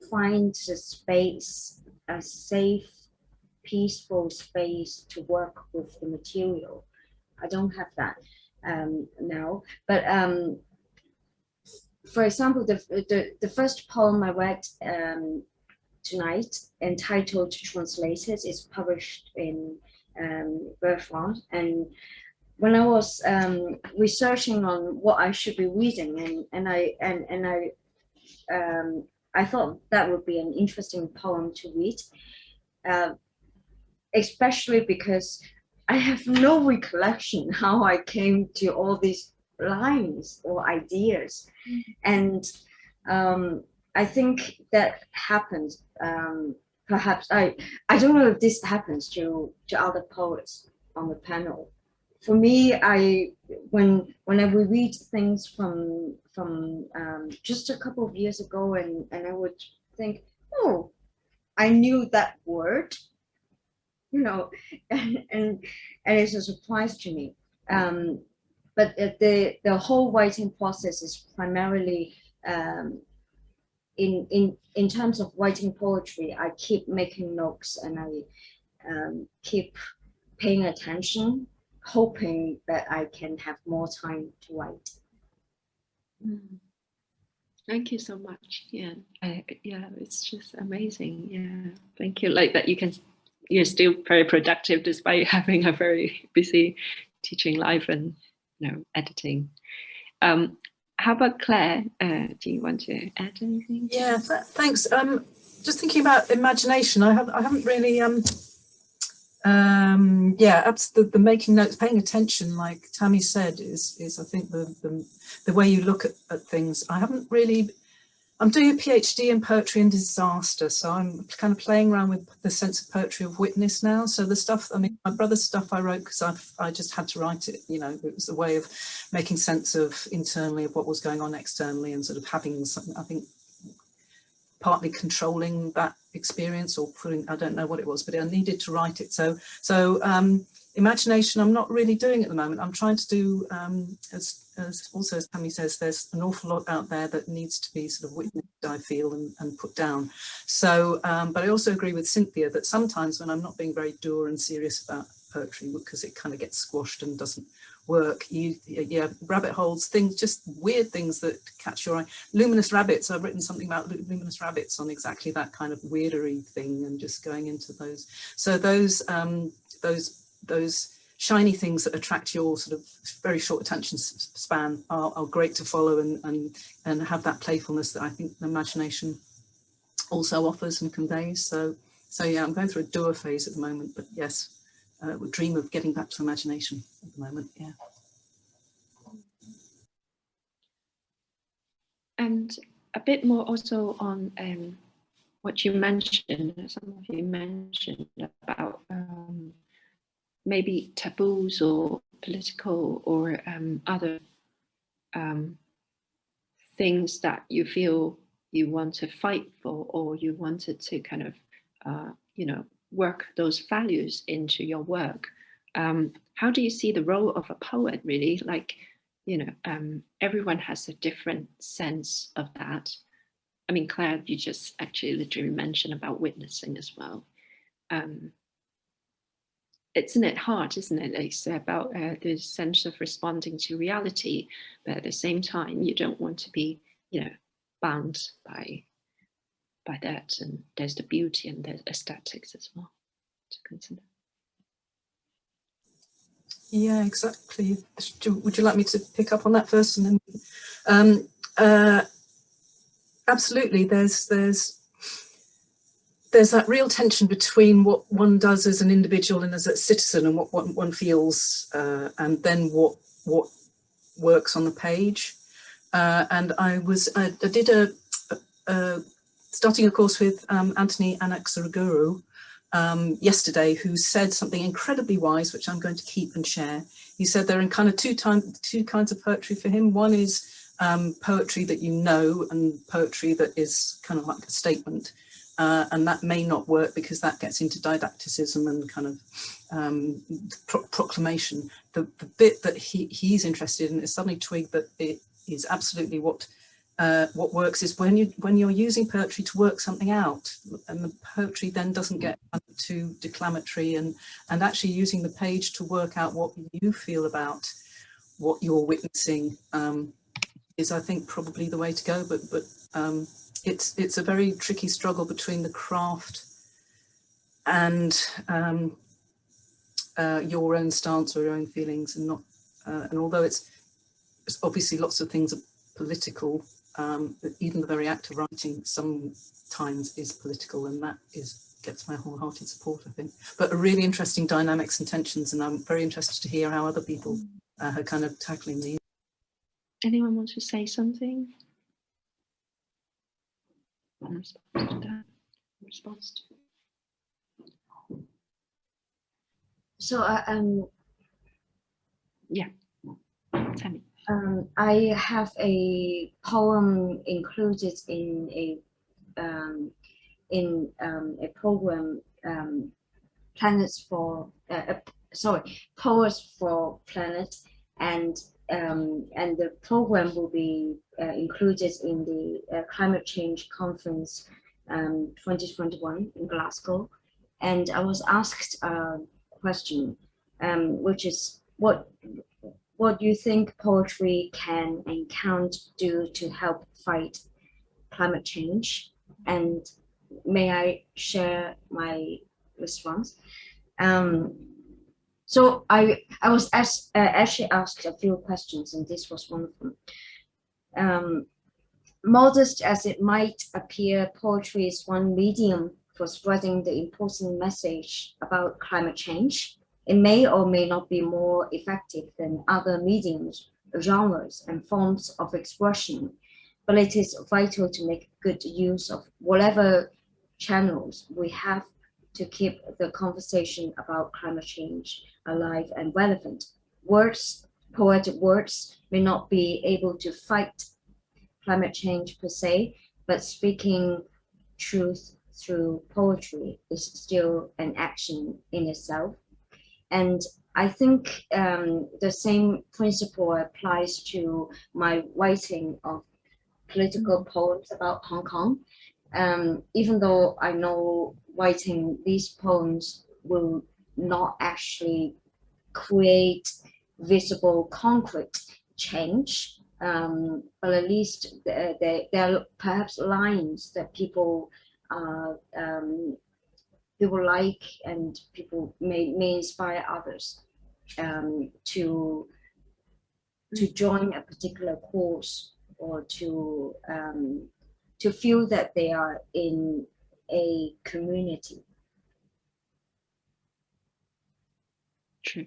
find the space, a safe, peaceful space to work with the material. I don't have that now, but for example, the first poem I read tonight, entitled Translated, is published in Bertrand. And when I was researching on what I should be reading, and I thought that would be an interesting poem to read, especially because I have no recollection how I came to all these lines or ideas. And I think that happens. Perhaps I don't know if this happens to other poets on the panel. For me, whenever we read things from just a couple of years ago, and I would think, oh, I knew that word, you know, and it's a surprise to me. But the whole writing process is primarily in terms of writing poetry. I keep making notes and I keep paying attention, hoping that I can have more time to write. Thank you so much. Yeah, yeah, it's just amazing. Yeah, thank you. Like that, you're still very productive despite having a very busy teaching life and editing. How about Claire? Do you want to add anything? Yeah, thanks. Just thinking about imagination, I haven't really the making notes, paying attention, like Tammy said, is I think the way you look at things. I'm doing a PhD in poetry and disaster, so I'm kind of playing around with the sense of poetry of witness now. So the stuff, I mean, my brother's stuff I wrote because I just had to write it, it was a way of making sense of internally of what was going on externally and sort of having something, I think, partly controlling that experience or putting, I don't know what it was, but I needed to write it. So imagination, I'm not really doing at the moment. I'm trying to do, as Tammy says, there's an awful lot out there that needs to be sort of witnessed, I feel, and put down. So, but I also agree with Cynthia that sometimes when I'm not being very dour and serious about poetry, because it kind of gets squashed and doesn't work, rabbit holes, things, just weird things that catch your eye. Luminous rabbits, I've written something about luminous rabbits on exactly that kind of weirdery thing and just going into those. So those shiny things that attract your sort of very short attention span are great to follow and have that playfulness that I think the imagination also offers and conveys. So yeah, I'm going through a doer phase at the moment, but yes, would dream of getting back to imagination at the moment. Yeah. And a bit more also on what you mentioned, some of you mentioned about maybe taboos or political or other things that you feel you want to fight for, or you wanted to kind of, work those values into your work. How do you see the role of a poet, really? Like, everyone has a different sense of that. I mean, Claire, you just actually literally mentioned about witnessing as well. Isn't it hard, isn't it? It's about the sense of responding to reality, but at the same time, you don't want to be, bound by that. And there's the beauty and the aesthetics as well to consider. Yeah, exactly. Would you like me to pick up on that first? And then, absolutely, there's that real tension between what one does as an individual and as a citizen and what one feels, and then what works on the page. And I did starting a course with Anthony Anaxaraguru yesterday, who said something incredibly wise, which I'm going to keep and share. He said there are kind of two kinds of poetry for him. One is poetry that you know, and poetry that is kind of like a statement. And that may not work because that gets into didacticism and kind of proclamation. The bit that he's interested in is suddenly twigged that it is absolutely what works is when you're using poetry to work something out, and the poetry then doesn't get too declamatory, and actually using the page to work out what you feel about what you're witnessing is, I think, probably the way to go. But it's a very tricky struggle between the craft and your own stance or your own feelings, and not and although it's obviously lots of things are political, even the very act of writing sometimes is political, and that gets my wholehearted support, I think. But a really interesting dynamics and tensions, and I'm very interested to hear how other people are kind of tackling these. Anyone want to say something? In response to that? So Yeah, Tammy. I have a poem included in a program, Planets for Poets for Planet, and the program will be included in the climate change conference 2021 in Glasgow. And I was asked a question, which is what do you think poetry can and can't do to help fight climate change? And may I share my response? So I was actually asked a few questions, and this was one of them. Modest as it might appear, poetry is one medium for spreading the important message about climate change. It may or may not be more effective than other mediums, genres, and forms of expression, but it is vital to make good use of whatever channels we have to keep the conversation about climate change alive and relevant. Words, poetic words, may not be able to fight climate change per se, but speaking truth through poetry is still an action in itself. And I think the same principle applies to my writing of political poems about Hong Kong. Even though I know writing these poems will not actually create visible concrete change, but at least there are perhaps lines that people like, and people may inspire others to join a particular cause, or to feel that they are in a community. True.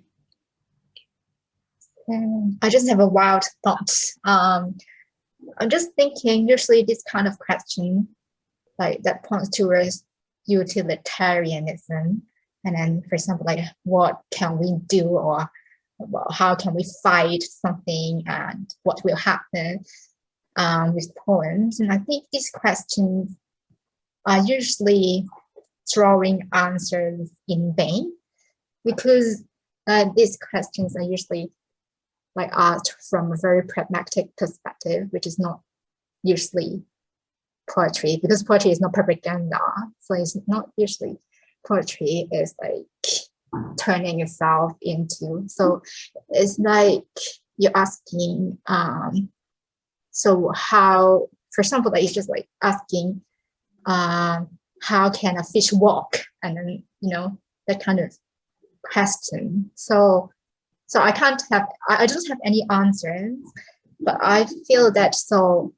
I just have a wild thought. I'm just thinking, usually this kind of question, like that points towards utilitarianism, and then, for example, like what can we do, or how can we fight something, and what will happen with poems. And I think these questions are usually throwing answers in vain, because these questions are usually like asked from a very pragmatic perspective, which is not usually poetry, because poetry is not propaganda. So it's not usually poetry is like turning yourself into. So it's like you're asking, so how, for example, like it's just like asking, how can a fish walk? And then, you know, that kind of question. So I can't have, I don't have any answers, but I feel that, so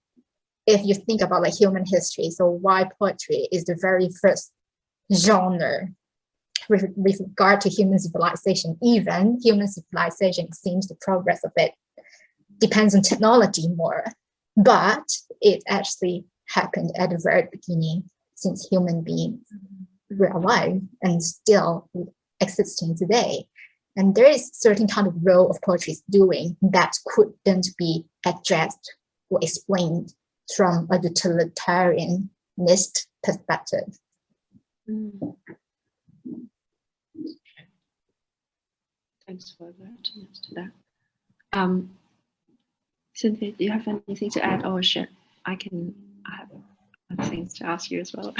if you think about like human history, so why poetry is the very first genre with regard to human civilization. Even human civilization seems the progress of it depends on technology more, but it actually happened at the very beginning, since human beings were alive and still existing today. And there is certain kind of role of poetry is doing that couldn't be addressed or explained from a utilitarianist perspective. Thanks for that. Cynthia, do you have anything to add, or should I have other things to ask you as well?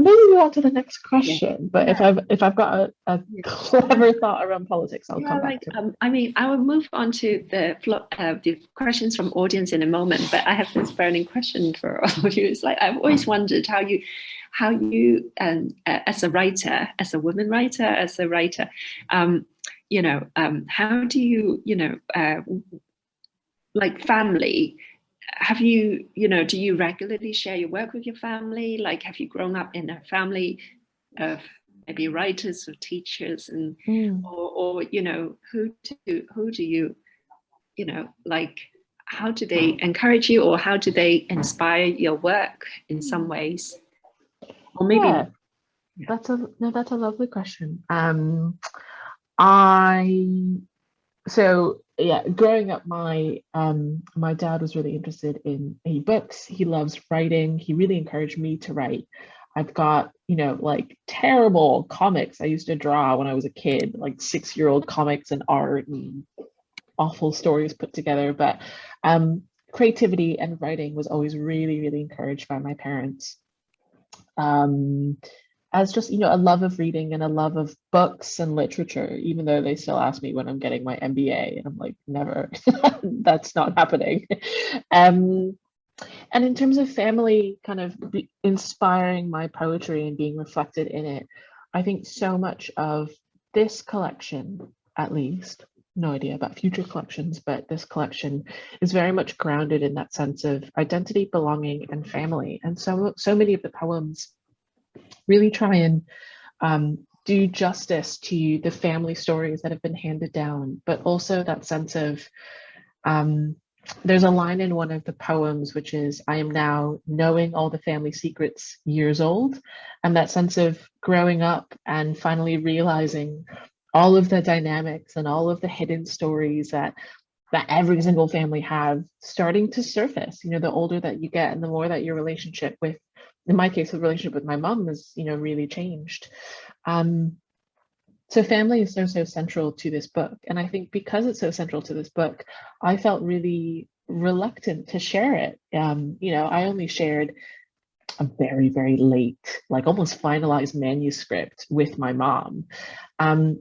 Maybe we'll on to the next question, but if I've got a clever thought around politics, I'll come back to it. I mean, I will move on to the questions from audience in a moment, but I have this burning question for all of you. It's like, I've always wondered how you as a writer, as a woman writer, as a writer, how do you, like family, have you, do you regularly share your work with your family? Like, have you grown up in a family of maybe writers or teachers, and or who do you you know, like, how do they encourage you, or how do they inspire your work in some ways? Or maybe Yeah, that's a lovely question. Growing up, my dad was really interested in books. He loves writing. He really encouraged me to write. I've got, like terrible comics I used to draw when I was a kid, like 6-year-old comics and art and awful stories put together. But creativity and writing was always really, really encouraged by my parents. As just, a love of reading and a love of books and literature, even though they still ask me when I'm getting my MBA, and I'm like, never, that's not happening. And in terms of family kind of inspiring my poetry and being reflected in it, I think so much of this collection, at least, no idea about future collections, but this collection is very much grounded in that sense of identity, belonging, and family. And so many of the poems really try and do justice to the family stories that have been handed down, but also that sense of, there's a line in one of the poems, which is, I am now knowing all the family secrets years old. And that sense of growing up and finally realizing all of the dynamics and all of the hidden stories that every single family have starting to surface, the older that you get and the more that your relationship with, in my case, the relationship with my mom has, really changed. So family is so central to this book. And I think because it's so central to this book, I felt really reluctant to share it. I only shared a very, very late, like almost finalized manuscript with my mom,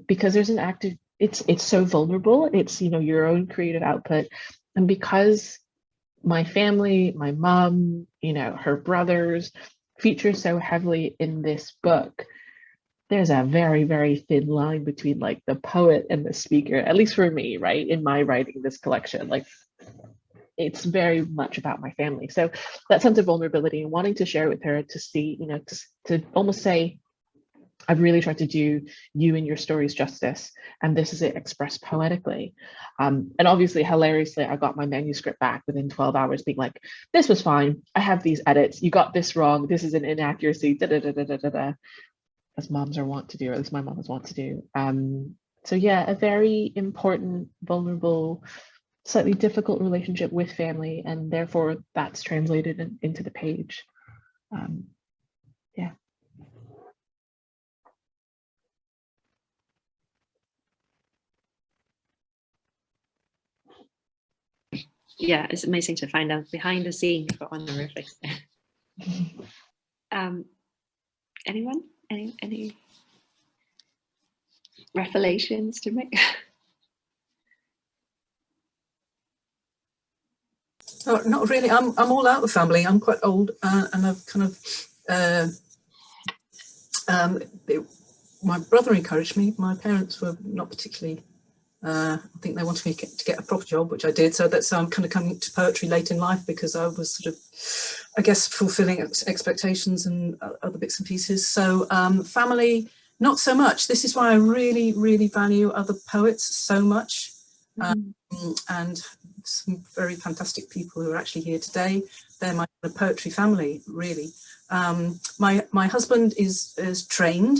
because there's an active, it's so vulnerable. It's, your own creative output. And because my family, my mom, her brothers feature so heavily in this book, there's a very, very thin line between like the poet and the speaker, at least for me, right? In my writing this collection, like it's very much about my family. So that sense of vulnerability and wanting to share with her, to see, to almost say, I've really tried to do you and your stories justice, and this is it expressed poetically. And obviously, hilariously, I got my manuscript back within 12 hours, being like, this was fine. I have these edits. You got this wrong. This is an inaccuracy. Da da da da da da da. As moms are wont to do, or at least my mom is wont to do. So yeah, a very important, vulnerable, slightly difficult relationship with family, and therefore that's translated into the page. Yeah. Yeah, it's amazing to find out behind the scenes for honorifics. Anyone? Any revelations to make? Oh, not really. I'm all out of family. I'm quite old, and I've kind of my brother encouraged me. My parents were not particularly. I think they wanted me to get a proper job, which I did. So I'm kind of coming to poetry late in life because I was sort of, I guess, fulfilling expectations and other bits and pieces. So family, not so much. This is why I really, really value other poets so much. And some very fantastic people who are actually here today. They're my poetry family, really. My husband is trained.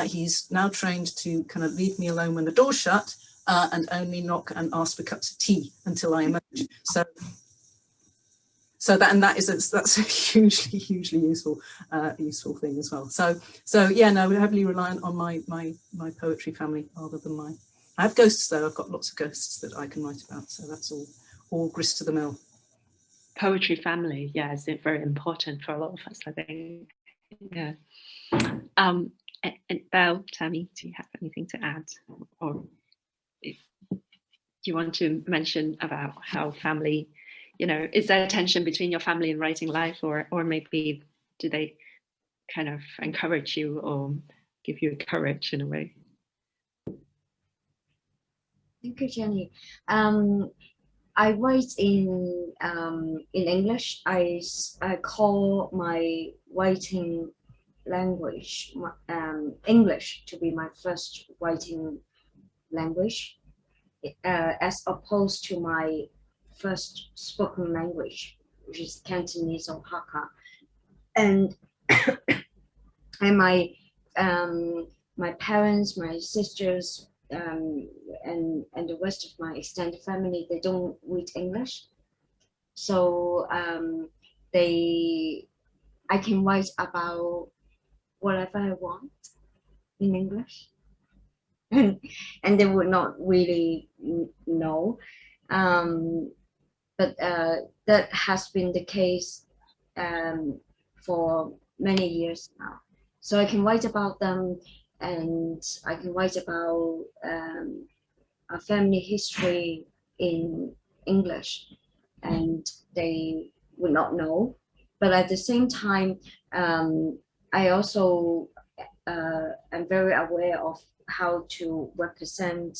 He's now trained to kind of leave me alone when the door's shut, and only knock and ask for cups of tea until I emerge. That's a hugely useful thing as well. So yeah, no, we're heavily reliant on my poetry family rather than mine. I have ghosts though. I've got lots of ghosts that I can write about. So that's all grist to the mill. Poetry family, yeah, is very important for a lot of us, I think. Yeah. And Belle, Tammy, do you have anything to add, or do you want to mention about how family, is there a tension between your family and writing life, or maybe do they kind of encourage you or give you courage in a way? Thank you, Jenny. I write in English. I call my writing language English to be my first writing language. as opposed to my first spoken language, which is Cantonese or Hakka, and and my parents, my sisters, and the rest of my extended family, they don't read English, so I can write about whatever I want in English, and they would not really know, but that has been the case for many years now. So I can write about them, and I can write about our family history in English, and they would not know. But at the same time, I also am very aware of how to represent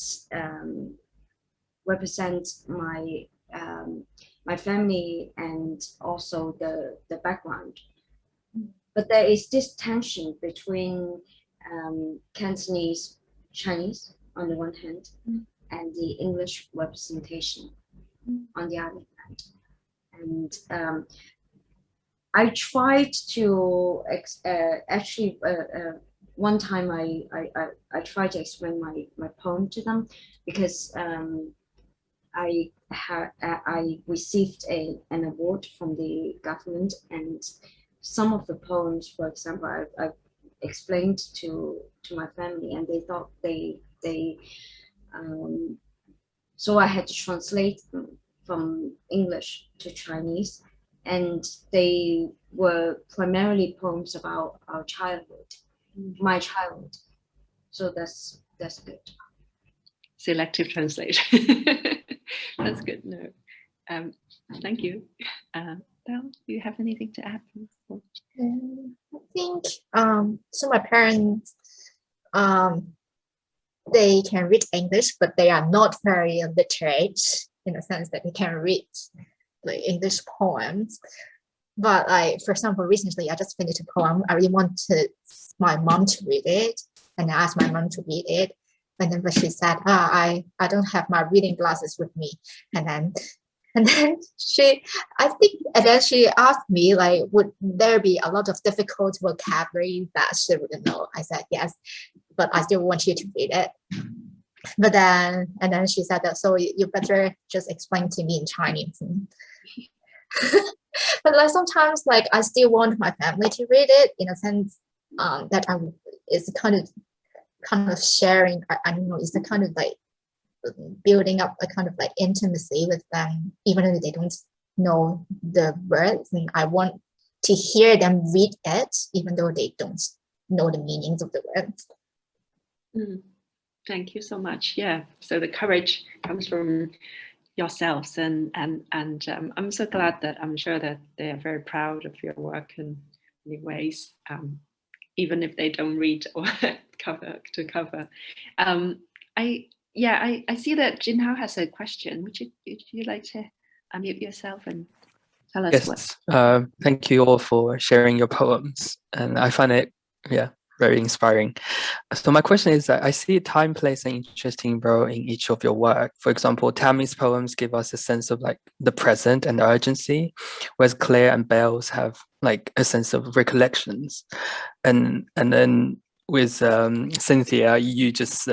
my family and also the background. But there is this tension between Cantonese Chinese on the one hand and the English representation on the other hand. And I tried to actually one time I tried to explain my poem to them, because I received an award from the government, and some of the poems, for example, I explained to my family, and they thought so I had to translate them from English to Chinese, and they were primarily poems about our childhood, my childhood. So that's good. Selective translation. That's good. No, thank you. Belle, do you have anything to add? I think so my parents they can read English, but they are not very literate in the sense that they can read the English poems. But like, for example, recently I just finished a poem. I really wanted my mom to read it, and I asked my mom to read it. And then she said, I don't have my reading glasses with me. And then she asked me, like, would there be a lot of difficult vocabulary that she wouldn't know? I said yes, but I still want you to read it. But then she said that, so you better just explain to me in Chinese. But like sometimes, like, I still want my family to read it, in a sense that it's kind of sharing. I don't know, it's a kind of like building up a kind of like intimacy with them, even if they don't know the words, and I want to hear them read it, even though they don't know the meanings of the words. Thank you so much. Yeah, so the courage comes from yourselves, and I'm so glad that I'm sure that they are very proud of your work in many ways, even if they don't read or cover to cover. I see that Jinhao has a question. Would you like to unmute yourself and tell us what? Yes, thank you all for sharing your poems, and I find it very inspiring. So my question is that I see time plays an interesting role in each of your work. For example, Tammy's poems give us a sense of like the present and the urgency, whereas Claire and Belle's have like a sense of recollections. And then with Cynthia, you just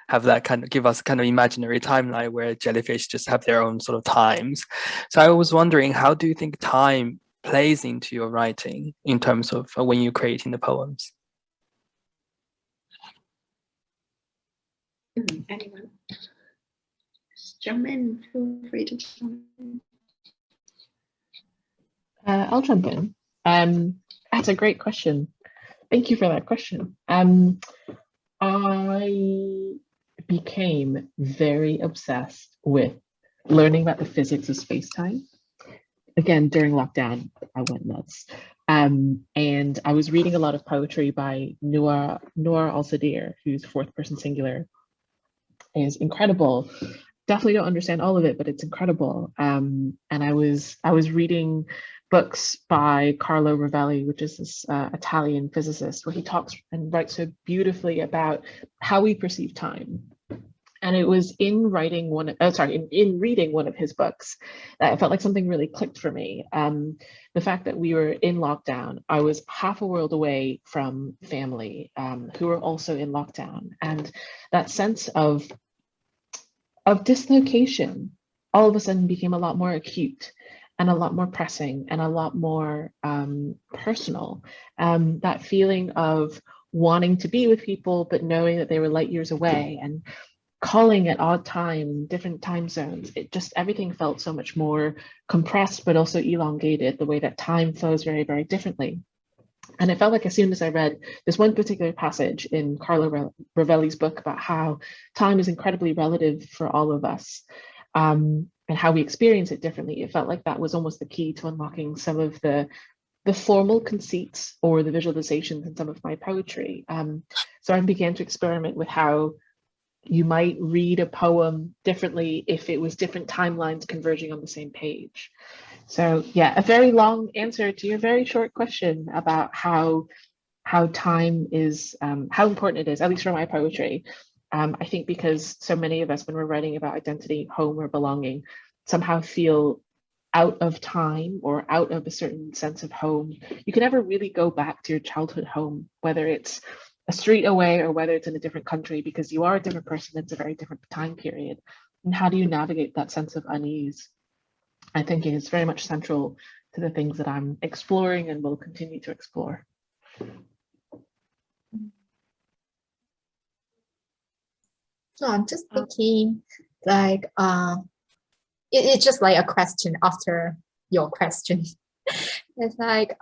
have that kind of give us kind of imaginary timeline where jellyfish just have their own sort of times. So I was wondering, how do you think time plays into your writing in terms of when you're creating the poems? Anyone? Just jump in. Feel free to jump in. I'll jump in. That's a great question. Thank you for that question. I became very obsessed with learning about the physics of space-time. Again, during lockdown, I went nuts. And I was reading a lot of poetry by Noor Al-Sadir, whose fourth person singular is incredible. Definitely don't understand all of it, but it's incredible. And I was reading books by Carlo Rovelli, which is this Italian physicist, where he talks and writes so beautifully about how we perceive time. And it was in writing in reading one of his books that I felt like something really clicked for me. The fact that we were in lockdown, I was half a world away from family who were also in lockdown. And that sense of dislocation all of a sudden became a lot more acute and a lot more pressing and a lot more personal. That feeling of wanting to be with people, but knowing that they were light years away, and calling at odd time, different time zones. It just, everything felt so much more compressed, but also elongated, the way that time flows very, very differently. And it felt like as soon as I read this one particular passage in Carlo Rovelli's book about how time is incredibly relative for all of us, and how we experience it differently, it felt like that was almost the key to unlocking some of the formal conceits or the visualizations in some of my poetry. So I began to experiment with how you might read a poem differently if it was different timelines converging on the same page. So yeah, a very long answer to your very short question about how time is, how important it is, at least for my poetry. I think because so many of us, when we're writing about identity, home, or belonging, somehow feel out of time or out of a certain sense of home. You can never really go back to your childhood home, whether it's a street away or whether it's in a different country, because you are a different person. It's a very different time period. And how do you navigate that sense of unease? I think is very much central to the things that I'm exploring and will continue to explore. So I'm just thinking, like, it's just like a question after your question. It's like,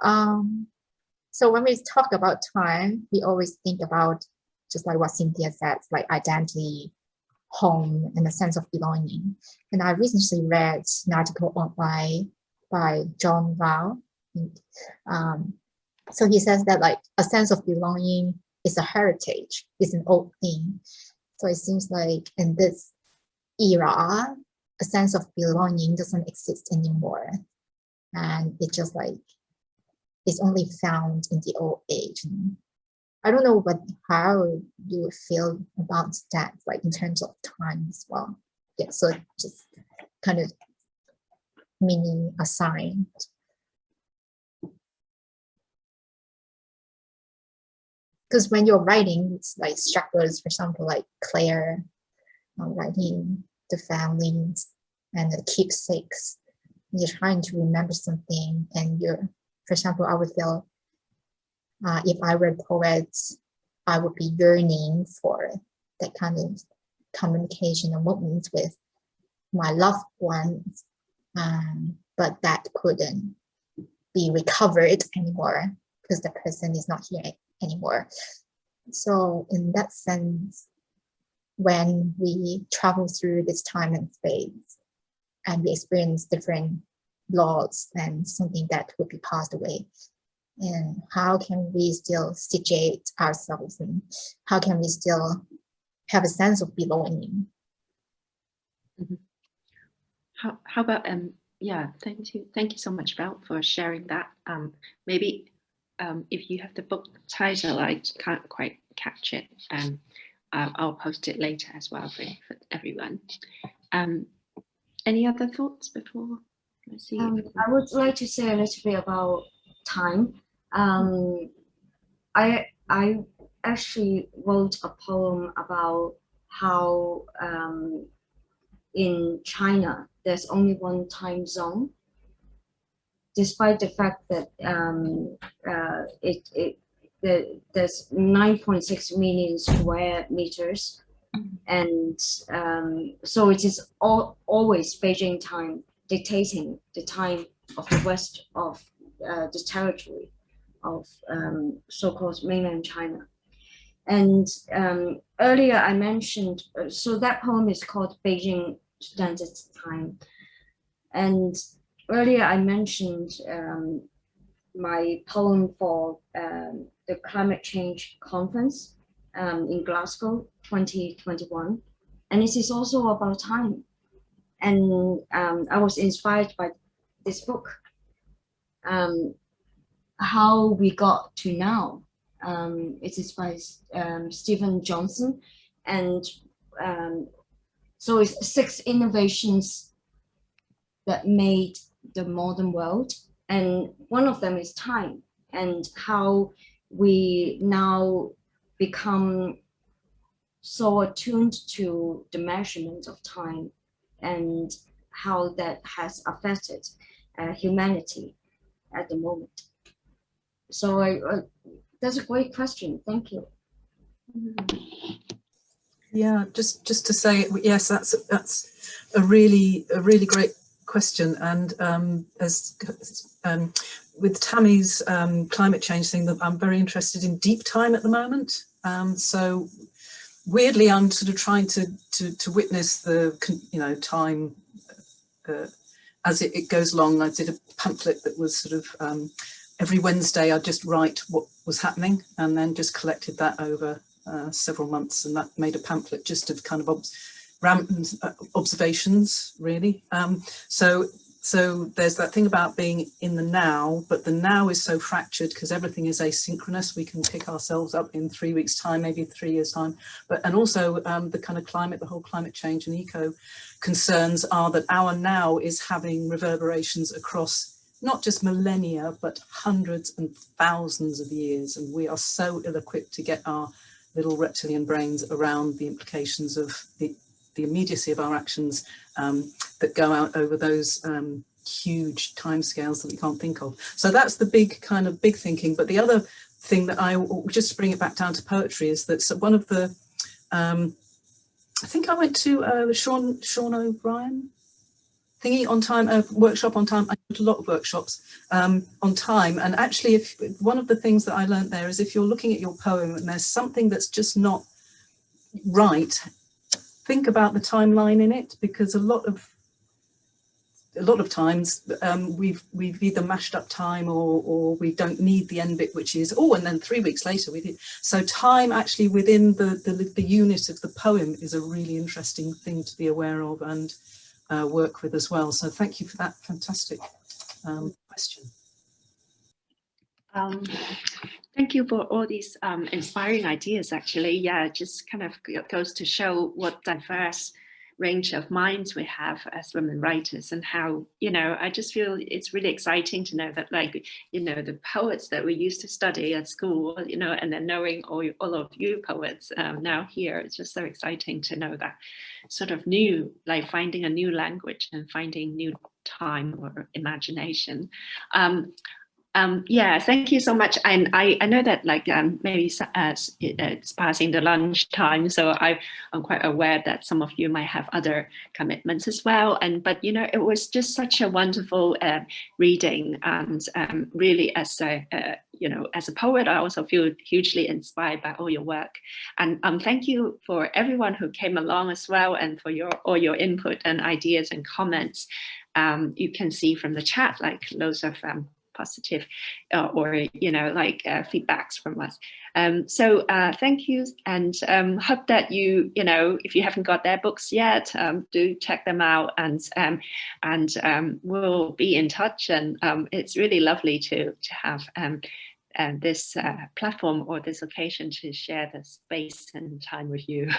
so when we talk about time, we always think about, just like what Cynthia said, like identity, home, and a sense of belonging. And I recently read an article by John Rao. So he says that like a sense of belonging is a heritage, is an old thing. So it seems like in this era, a sense of belonging doesn't exist anymore. And it just like, it's only found in the old age. I don't know how you would feel about that, like in terms of time as well. Yeah, so just kind of meaning assigned. Because when you're writing, it's like structures, for example, like Claire writing the families and the keepsakes. You're trying to remember something, and you're, for example, I would feel if I were a poet, I would be yearning for that kind of communication and moments with my loved ones, but that couldn't be recovered anymore because the person is not here anymore. So in that sense, when we travel through this time and space and we experience different loss and something that would be passed away, and how can we still situate ourselves, and how can we still have a sense of belonging? Mm-hmm. How about yeah, thank you so much, Belle, for sharing that. Maybe if you have the book title, I can't quite catch it. I'll post it later as well for everyone. Any other thoughts before? Let's see. I would like to say a little bit about time. I actually wrote a poem about how in China there's only one time zone, despite the fact that there's 9.6 million square meters, and so it is always Beijing time dictating the time of the west of the territory of so-called mainland China. And earlier I mentioned, so that poem is called Beijing Standard Time. And earlier I mentioned my poem for the climate change conference in Glasgow 2021. And it is also about time. And I was inspired by this book, How We Got to Now. It is by Stephen Johnson. And So it's 6 innovations that made the modern world. And one of them is time, and how we now become so attuned to the measurement of time and how that has affected humanity at the moment. So that's a great question. Thank you. Yeah, just to say, yes, that's a really great question. And as with Tammy's climate change thing, that I'm very interested in deep time at the moment. So weirdly, I'm sort of trying to witness the time as it goes along. I did a pamphlet that was sort of every Wednesday I'd just write what was happening, and then just collected that over several months, and that made a pamphlet just of kind of observations, really. So there's that thing about being in the now, but the now is so fractured because everything is asynchronous. We can pick ourselves up in 3 weeks' time, maybe 3 years' time. And also the kind of climate, the whole climate change and eco concerns are that our now is having reverberations across not just millennia, but hundreds and thousands of years. And we are so ill-equipped to get our little reptilian brains around the implications of the immediacy of our actions that go out over those huge timescales that we can't think of. So that's the big thinking. But the other thing that just to bring it back down to poetry is that one of the, I think I went to Sean O'Brien thingy on time, workshop on time. I did a lot of workshops on time, and actually one of the things that I learned there is if you're looking at your poem and there's something that's just not right, think about the timeline in it, because a lot of times we've either mashed up time or we don't need the end bit, which is and then 3 weeks later we did. So time actually within the unit of the poem is a really interesting thing to be aware of and work with as well. So thank you for that fantastic question. Thank you for all these inspiring ideas, actually. Yeah, it just kind of goes to show what diverse range of minds we have as women writers, and how, I just feel it's really exciting to know that, the poets that we used to study at school, and then knowing all of you poets now here, it's just so exciting to know that sort of new, finding a new language and finding new time or imagination. Yeah, thank you so much. And I know that maybe it's passing the lunch time, so I'm quite aware that some of you might have other commitments as well. But it was just such a wonderful reading, and really as a poet, I also feel hugely inspired by all your work. And thank you for everyone who came along as well, and for all your input and ideas and comments. You can see from the chat loads of positive feedbacks from us. So thank you, and hope that you if you haven't got their books yet, do check them out, and we'll be in touch. And it's really lovely to have this platform or this occasion to share the space and time with you.